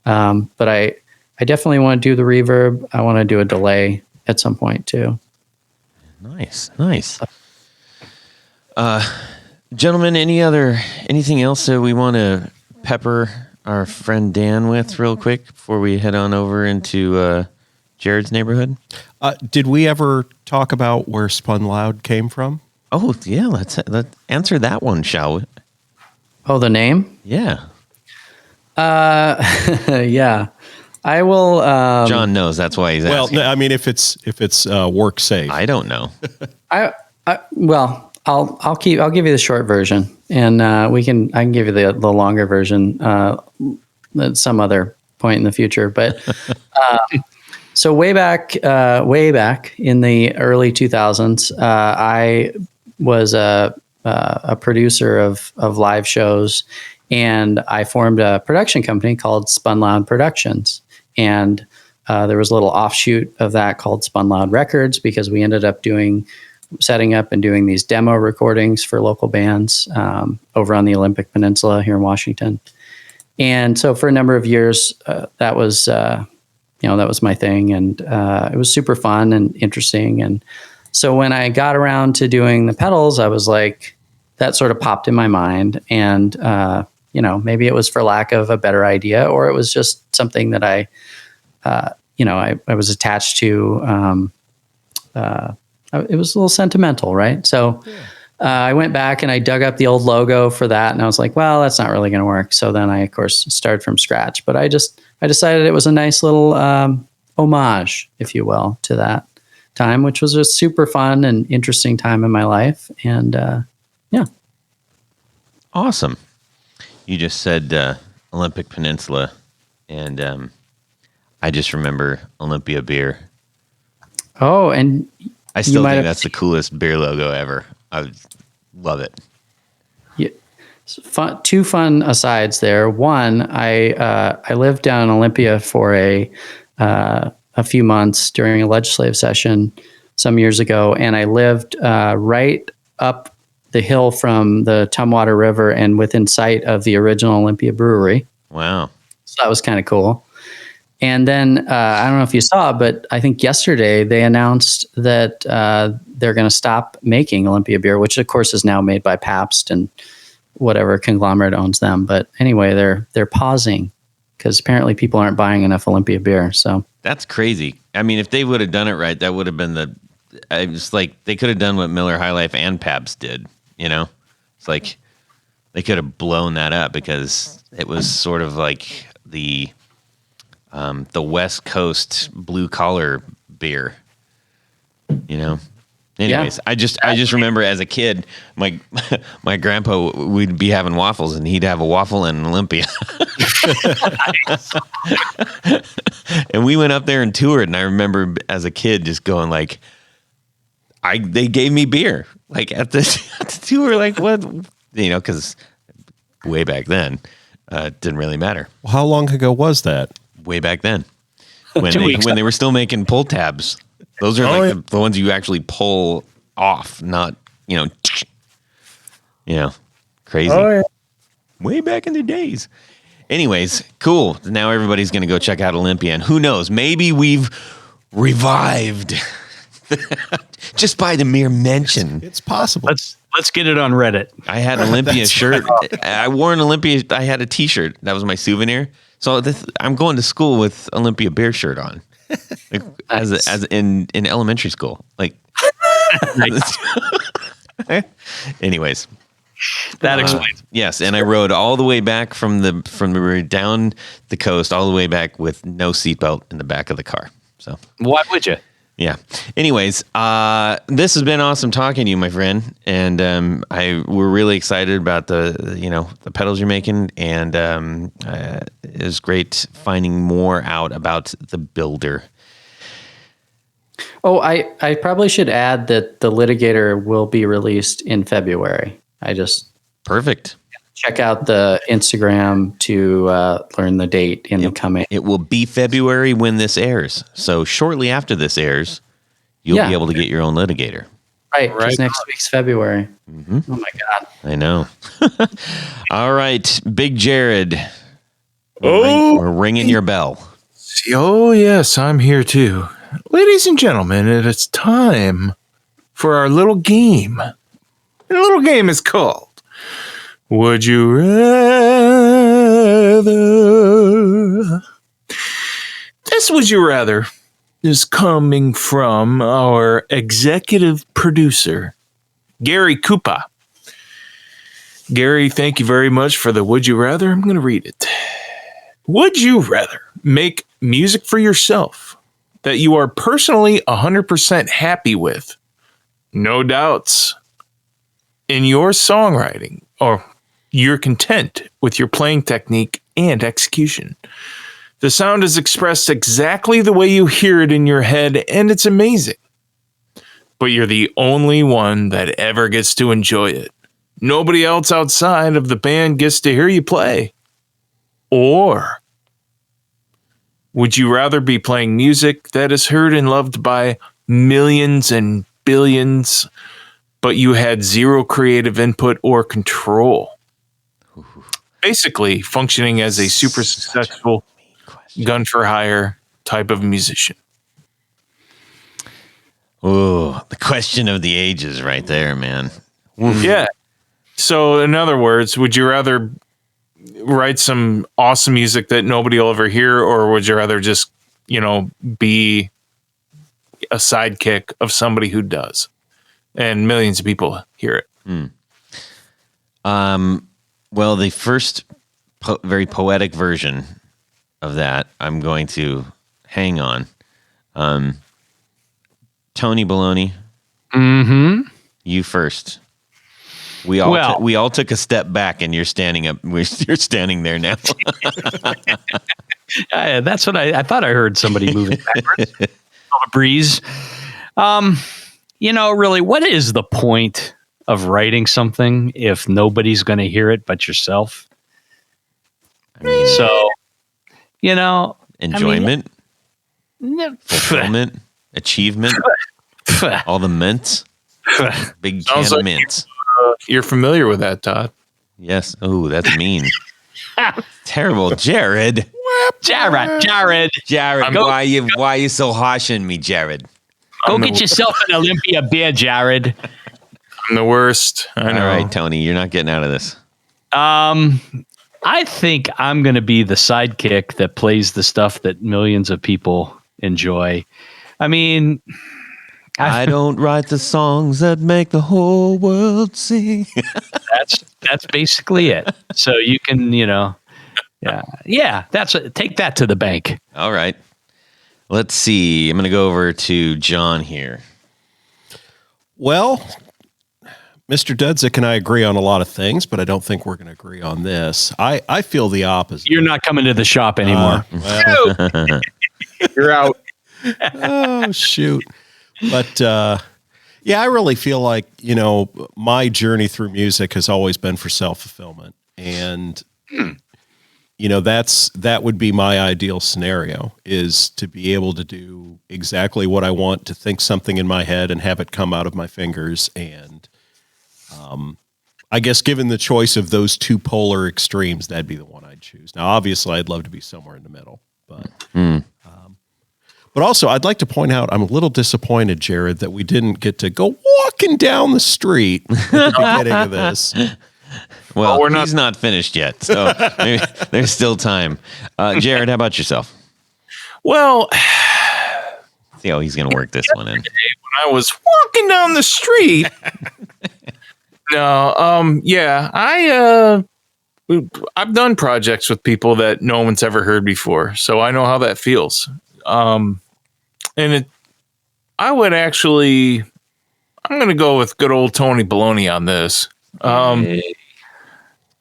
But I definitely want to do the reverb. I want to do a delay at some point too. Nice. Gentlemen, anything else that we want to pepper our friend Dan with real quick before we head on over into Jared's neighborhood? Did we ever talk about where Spun Loud came from? Oh, yeah. Let's answer that one, shall we? Oh, the name? Yeah. Yeah. I will. John knows. That's why he's Well, asking. no, I mean, if it's work safe. I don't know. I'll give you the short version, and I can give you the longer version at some other point in the future. But so way back in the early 2000s, I was a producer of live shows, and I formed a production company called Spun Loud Productions. And there was a little offshoot of that called Spun Loud Records, because we ended up setting up and doing these demo recordings for local bands over on the Olympic Peninsula here in Washington. And so for a number of years, that was my thing, and it was super fun and interesting. And so when I got around to doing the pedals, I was like, that sort of popped in my mind, and maybe it was for lack of a better idea, or it was just something that I was attached to. It was a little sentimental, right? So I went back and I dug up the old logo for that, and I was like, well, that's not really going to work. So then I, of course, started from scratch. But I decided it was a nice little homage, if you will, to that time, which was a super fun and interesting time in my life. And yeah. Awesome. You just said Olympic Peninsula, and I just remember Olympia beer. Oh, and I still think that's the coolest beer logo ever. I love it. Yeah, two fun asides there. One, I lived down in Olympia for a few months during a legislative session some years ago, and I lived right up the hill from the Tumwater River and within sight of the original Olympia Brewery. Wow. So that was kind of cool. And then I don't know if you saw, but I think yesterday they announced that they're going to stop making Olympia beer, which of course is now made by Pabst and whatever conglomerate owns them. But anyway, they're pausing because apparently people aren't buying enough Olympia beer. So that's crazy. I mean, if they would have done it right, that would have been it's like they could have done what Miller High Life and Pabst did. It's like they could have blown that up because it was sort of like the West Coast blue collar beer, Anyways, yeah. I just remember as a kid, my grandpa, we'd be having waffles and he'd have a waffle and an Olympia. And we went up there and toured, and I remember as a kid just going like, they gave me beer like at the tour, like what, because way back then, it didn't really matter. Well, how long ago was that? Way back then, when they were still making pull tabs. Those are the ones you actually pull off, not crazy. Oh, yeah. Way back in the days. Anyways, cool. Now everybody's going to go check out Olympia, and who knows? Maybe we've revived just by the mere mention. It's possible. Let's get it on Reddit. I had an Olympia shirt. I wore an Olympia. I had a T-shirt. That was my souvenir. So I'm going to school with Olympia beer shirt on, like, as in elementary school. Like, anyways, that explains. Yes, and I rode all the way back from down the coast, all the way back with no seatbelt in the back of the car. So why would you? Yeah. Anyways, this has been awesome talking to you, my friend, and we're really excited about the pedals you're making, and it was great finding more out about the builder. Oh, I probably should add that the litigator will be released in February. Perfect. Check out the Instagram to learn the date in the coming. It will be February when this airs. So shortly after this airs, you'll be able to get your own litigator. Right. Next week's February. Mm-hmm. Oh, my God. I know. All right. Big Jared. We're ringing your bell. Oh, yes, I'm here too. Ladies and gentlemen, it is time for our little game. And the little game is called Would You Rather? Rather? This Would You Rather is coming from our executive producer, Gary Koopa. Gary, thank you very much for the Would You Rather. I'm going to read it. Would you rather make music for yourself that you are personally 100% happy with, no doubts, in your songwriting, or you're content with your playing technique and execution? The sound is expressed exactly the way you hear it in your head, and it's amazing. But you're the only one that ever gets to enjoy it. Nobody else outside of the band gets to hear you play. Or would you rather be playing music that is heard and loved by millions and billions, but you had zero creative input or control? Basically, functioning as a super successful gun for hire type of musician. Oh, the question of the ages right there, man. Yeah. So in other words, would you rather write some awesome music that nobody will ever hear, or would you rather just, be a sidekick of somebody who does and millions of people hear it? Well, the first very poetic version of that, I'm going to hang on. Tony Baloney, you first. We all took a step back, and you're standing up. You're standing there now. That's what I thought. I heard somebody moving backwards. A breeze. Really, what is the point of writing something if nobody's going to hear it but yourself? I mean, so, enjoyment, fulfillment, achievement, all the mints, big can of mints. You're familiar with that, Todd? Yes. Oh, that's mean. Terrible, Jared. Jared. Why are you so harsh on me, Jared? Go get yourself an Olympia beer, Jared. I'm the worst. I know. All right, Tony, you're not getting out of this. I think I'm going to be the sidekick that plays the stuff that millions of people enjoy. I mean, I don't write the songs that make the whole world sing. That's basically it. So you can, take that to the bank. All right. Let's see. I'm going to go over to John here. Well, Mr. Dudzik and I agree on a lot of things, but I don't think we're going to agree on this. I feel the opposite. You're not coming to the shop anymore. You're out. Oh, shoot. But, I really feel like, my journey through music has always been for self-fulfillment. And, that would be my ideal scenario, is to be able to do exactly what I want, to think something in my head and have it come out of my fingers. And I guess given the choice of those two polar extremes, that'd be the one I'd choose. Now, obviously, I'd love to be somewhere in the middle, but also, I'd like to point out, I'm a little disappointed, Jared, that we didn't get to go walking down the street at the beginning of this. Well, he's not finished yet, so maybe there's still time. Jared, how about yourself? Well, see how he's going to work this one in. When I was walking down the street, I've done projects with people that no one's ever heard before, so I know how that feels. I would actually, I'm going to go with good old Tony Baloney on this.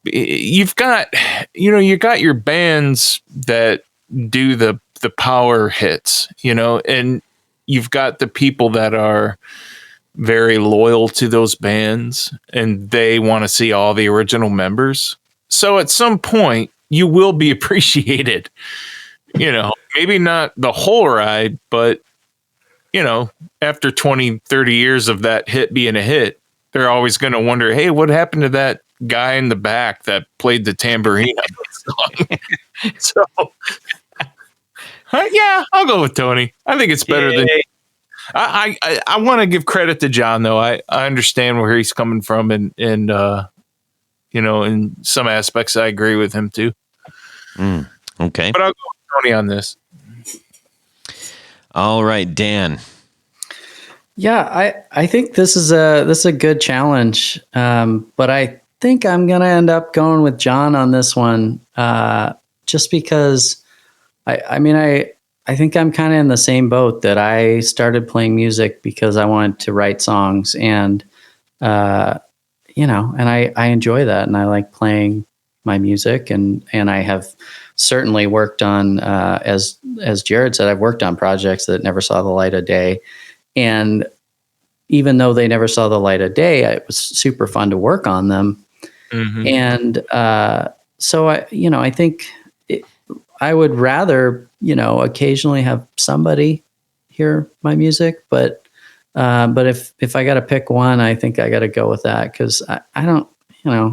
You've got your bands that do the power hits, and you've got the people that are very loyal to those bands and they want to see all the original members. So at some point you will be appreciated, maybe not the whole ride, but after 20, 30 years of that hit being a hit, they're always going to wonder, hey, what happened to that guy in the back that played the tambourine on the song? So, I'll go with Tony. I think it's better than... I want to give credit to John, though. I understand where he's coming from, and in some aspects, I agree with him, too. Okay. But I'll go with Tony on this. All right, Dan. Yeah, I think this is a good challenge, but I think I'm gonna end up going with John on this one, just because I think I'm kind of in the same boat that I started playing music because I wanted to write songs, and and I enjoy that, and I like playing my music, and I have certainly worked on, as Jared said, I've worked on projects that never saw the light of day. And even though they never saw the light of day, it was super fun to work on them. Mm-hmm. And so I think I would rather, occasionally have somebody hear my music, but if I got to pick one, I think I got to go with that, because I don't,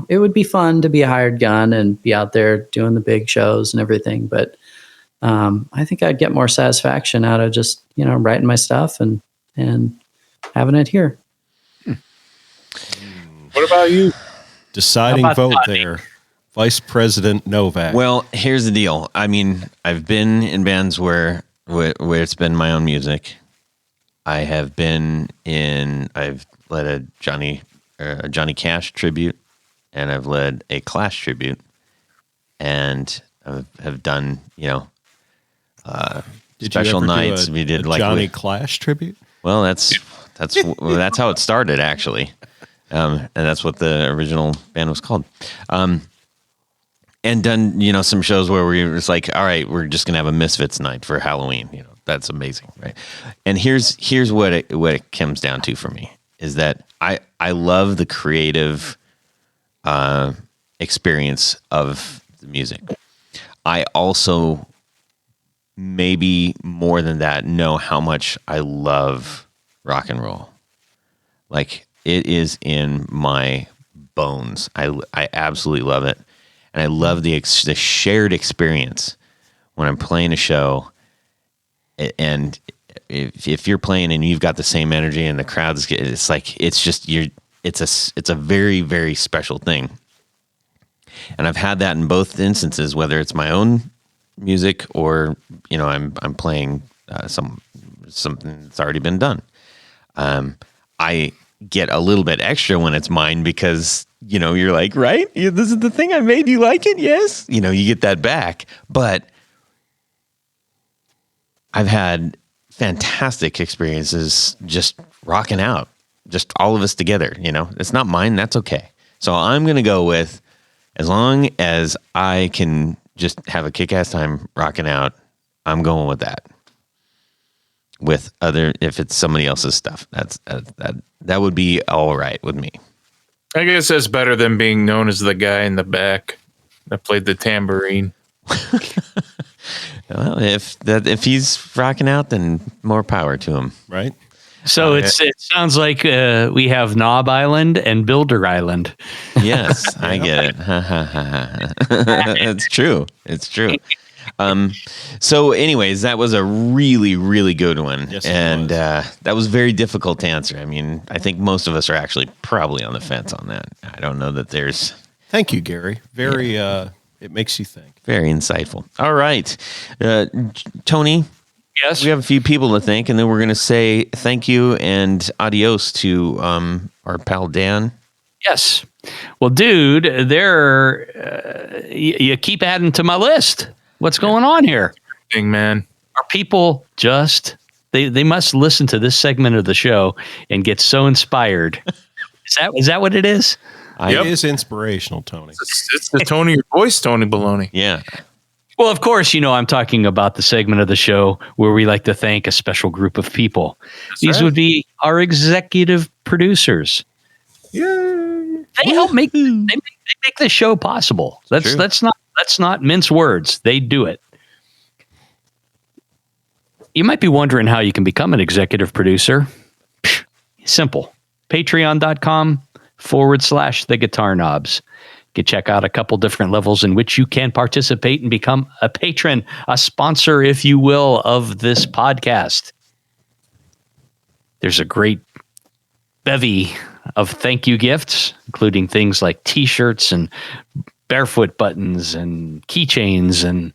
it would be fun to be a hired gun and be out there doing the big shows and everything, but I think I'd get more satisfaction out of just writing my stuff and having it here. What about you? Deciding vote there. Vice President Novak. Well, here's the deal. I mean, I've been in bands where it's been my own music. I've led a Johnny Cash tribute, and I've led a Clash tribute, and have done special nights. We did like Johnny Clash tribute. Well, that's how it started, actually, and that's what the original band was called. And done some shows where we were just like, all right, we're just gonna have a Misfits night for Halloween. That's amazing, right? And here's what it comes down to for me is that I love the creative experience of the music. I also, maybe more than that, know how much I love rock and roll. Like, it is in my bones. I absolutely love it. And I love the shared experience when I'm playing a show. And if you're playing and you've got the same energy and the crowd's, it's like, it's a very, very special thing. And I've had that in both instances, whether it's my own music or, I'm playing something that's already been done. I get a little bit extra when it's mine because, you're like, right? This is the thing I made. You like it? Yes. You get that back. But I've had fantastic experiences just rocking out, just all of us together. It's not mine. That's okay. So I'm going to go with, as long as I can just have a kick-ass time rocking out, I'm going with that. If it's somebody else's stuff, that would be all right with me. I guess that's better than being known as the guy in the back that played the tambourine. Well, if he's rocking out, then more power to him, right? So it sounds like we have Knob Island and Builder Island. Yes, I get it. It's true. It's true. So anyways, that was a really, really good one. Yes, and that was very difficult to answer. I mean, I think most of us are actually probably on the fence on that. I don't know that there's... Thank you, Gary. Very, it makes you think. Very insightful. All right. Tony? Yes? We have a few people to thank, and then we're going to say thank you and adios to our pal Dan. Yes. Well, dude, you keep adding to my list. What's going on here? Dang, man. Are people just, they must listen to this segment of the show and get so inspired. Is that what it is? It is inspirational, Tony. It's the Tony your voice, Tony Baloney. Yeah. Well, of course, I'm talking about the segment of the show where we like to thank a special group of people. These would be our executive producers. Yay. They help make the show possible. Let's not mince words. They do it. You might be wondering how you can become an executive producer. Simple. Patreon.com/The Guitar Knobs. You can check out a couple different levels in which you can participate and become a patron, a sponsor, if you will, of this podcast. There's a great bevy of thank you gifts, including things like t-shirts and barefoot buttons and keychains and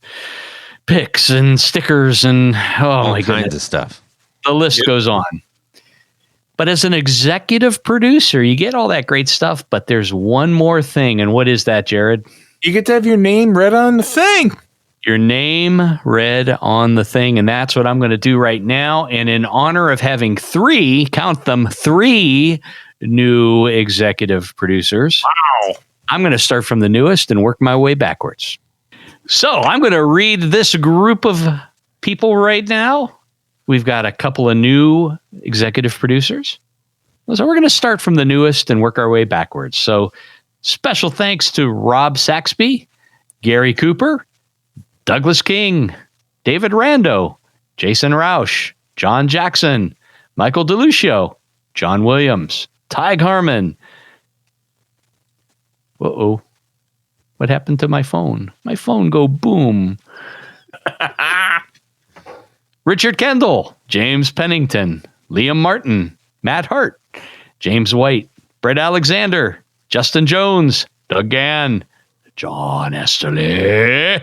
picks and stickers and All my kinds goodness. of stuff. The list goes on. But as an executive producer, you get all that great stuff, but there's one more thing. And what is that, Jared? You get to have your name read on the thing. Your name read on the thing. And that's what I'm going to do right now. And in honor of having three new executive producers. Wow. I'm going to start from the newest and work my way backwards. So I'm going to read this group of people right now. We've got a couple of new executive producers. So we're going to start from the newest and work our way backwards. So special thanks to Rob Saxby, Gary Cooper, Douglas King, David Rando, Jason Roush, John Jackson, Michael DeLucio, John Williams, Tig Harmon. Uh-oh. What happened to my phone? My phone go boom. Richard Kendall, James Pennington, Liam Martin, Matt Hart, James White, Brett Alexander, Justin Jones, Doug Gann, John Esterly,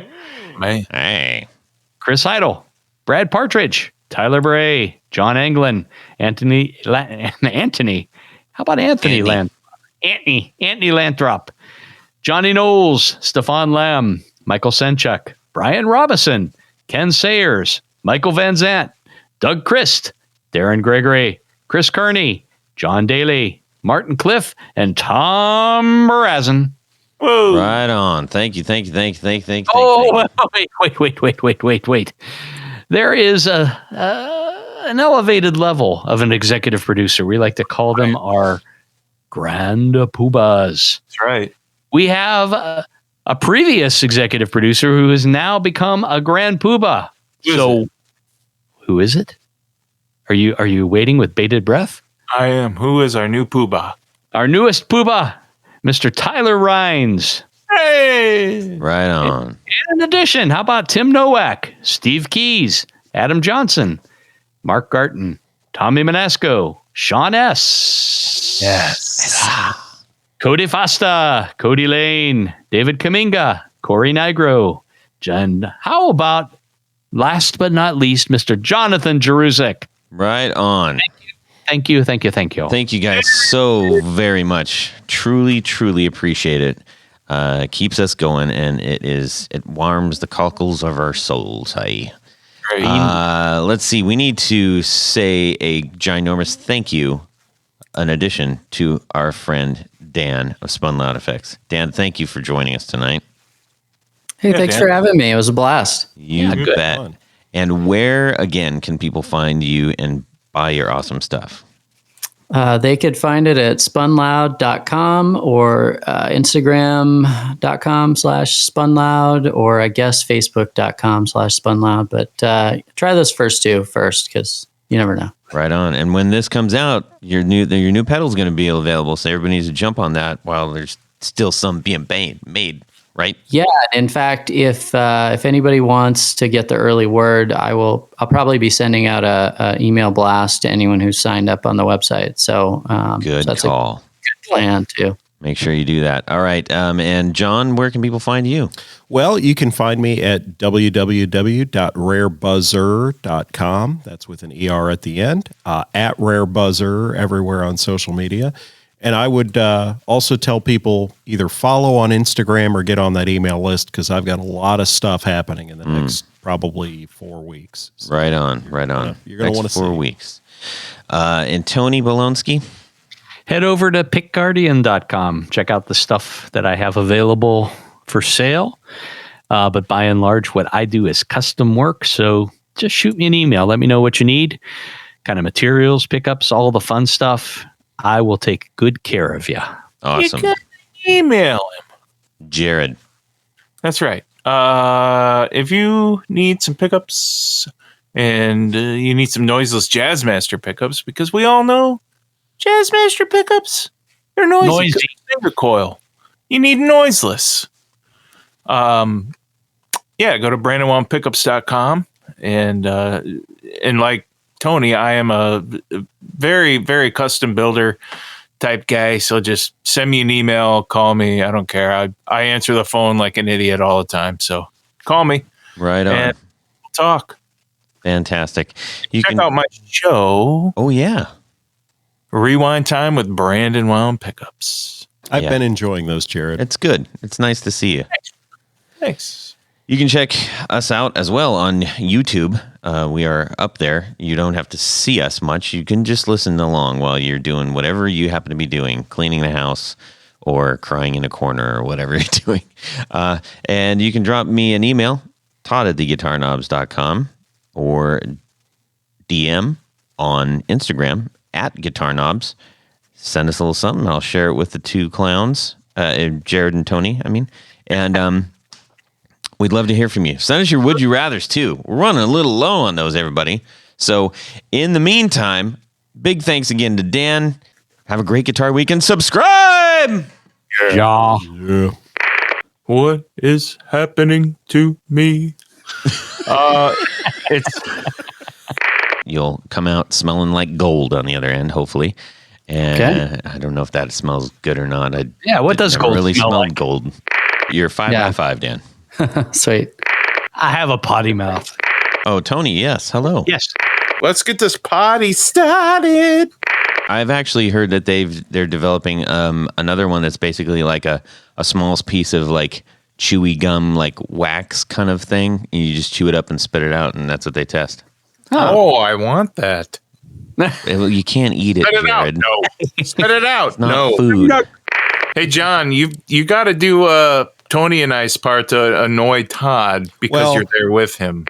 Man. Hey. Chris Heidel, Brad Partridge, Tyler Bray, John Anglin, Anthony. How about Anthony Anthony Lanthrop, Johnny Knowles, Stefan Lamb, Michael Senchuk, Brian Robison, Ken Sayers, Michael Van Zant, Doug Christ, Darren Gregory, Chris Kearney, John Daly, Martin Cliff, and Tom Barazin. Whoa. Right on. Thank you. Oh, wait. There is an elevated level of an executive producer. We like to call them our grand poobahs. That's right. We have a previous executive producer who has now become a grand poobah. Who is it? Are you waiting with bated breath? I am. Who is our new poobah? Our newest poobah, Mr. Tyler Rhines. Hey. Right on. And in addition, how about Tim Nowak, Steve Keys, Adam Johnson, Mark Garton, Tommy Manasco, Sean S. Yes. Cody Fasta, Cody Lane, David Kaminga, Corey Nigro, and how about, last but not least, Mr. Jonathan Jeruzek. Right on. Thank you. Thank you guys so very much. Truly appreciate it. It keeps us going, and it warms the cockles of our souls. Let's see. We need to say a ginormous thank you, in addition to our friend Dan of Spun Loud Effects. Dan, thank you for joining us tonight. Hey, thanks Dan. for having me. It was a blast. You bet. Fun. And where, again, can people find you and buy your awesome stuff? They could find it at spunloud.com or Instagram.com/spunloud, or I guess Facebook.com/spunloud. But try those first two first, because you never know. Right on. And when this comes out, your new pedal is going to be available. So everybody needs to jump on that while there's still some being made, right? Yeah. In fact, if anybody wants to get the early word, I'll probably be sending out a email blast to anyone who's signed up on the website. So Good so that's call. a good plan too. Make sure you do that. All right. And John, where can people find you? Well, you can find me at www.rarebuzzer.com. That's with an ER at the end. At rarebuzzer everywhere on social media. And I would also tell people either follow on Instagram or get on that email list, because I've got a lot of stuff happening in the next probably 4 weeks. So, Right on. you're going to want to 4 see. weeks. And Tony Bolonsky? Head over to pickguardian.com. Check out the stuff that I have available for sale. But by and large, what I do is custom work. So just shoot me an email. Let me know what you need. Kind of materials, pickups, all the fun stuff. I will take good care of you. Awesome. You can email him. Jared. That's right. If you need some pickups and you need some noiseless Jazzmaster pickups, because we all know Jazzmaster pickups, they're noisy. Finger coil. You need noiseless. Go to BrandonWongPickups.com and like Tony, I am a very, very custom builder type guy, so just send me an email, call me. I don't care. I answer the phone like an idiot all the time. So call me. Right on. And we'll talk. Fantastic. You Check out my show. Oh, yeah. Rewind Time with Brandon Wound Pickups. I've Yeah. been enjoying those, Jared. It's good. It's nice to see you. Thanks. You can check us out as well on YouTube. We are up there. You don't have to see us much. You can just listen along while you're doing whatever you happen to be doing, cleaning the house or crying in a corner or whatever you're doing. And you can drop me an email, todd@theguitarknobs.com, or DM on Instagram @guitarknobs. Send us a little something. I'll share it with the two clowns, Jared and Tony, I mean. And we'd love to hear from you. Send us your Would You Rathers, too. We're running a little low on those, everybody. So in the meantime, big thanks again to Dan. Have a great guitar week and subscribe! Yeah. Yeah. What is happening to me? It's You'll come out smelling like gold on the other end, hopefully. And Okay. I don't know if that smells good or not. Yeah, what does Never gold really smell smelled like? gold. You're 5 Yeah. by 5, Dan. Sweet. I have a potty mouth. Oh, Tony, yes. Hello. Yes. let's get this party started. I've actually heard that they're developing another one that's basically like a small piece of like chewy gum, like wax kind of thing. And you just chew it up and spit it out, and that's what they test. Oh, I want that. You can't eat it, Spit it out. Jared. No. Spit it out. Not No. food. Hey, John, you got to do Tony and I's part to annoy Todd because Well- you're there with him.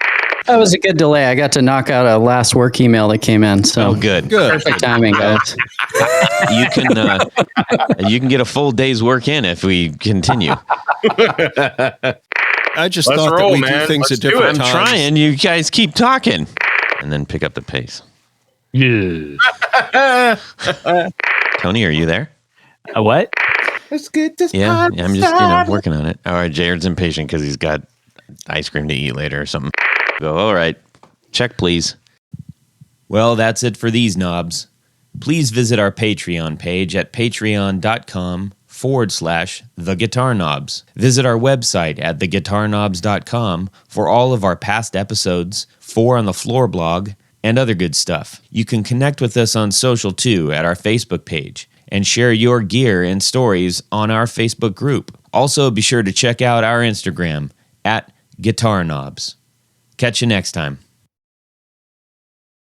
That was a good delay. I got to knock out a last work email that came in. So Oh, good. Good. perfect timing, guys. You can get a full day's work in if we continue. I just Let's thought roll, that we man. do things Let's at do different it. times. Trying, you guys keep talking, and then pick up the pace. Yeah. Tony, are you there? A what? Let's get this Yeah, party I'm just started. working on it. All right, Jared's impatient because he's got ice cream to eat later or something. Go, all right. Check, please. Well, that's it for these knobs. Please visit our Patreon page at patreon.com/theguitarknobs. Visit our website at theguitarknobs.com for all of our past episodes, 4 on the Floor blog, and other good stuff. You can connect with us on social too at our Facebook page and share your gear and stories on our Facebook group. Also, be sure to check out our Instagram at Guitar Knobs. Catch you next time.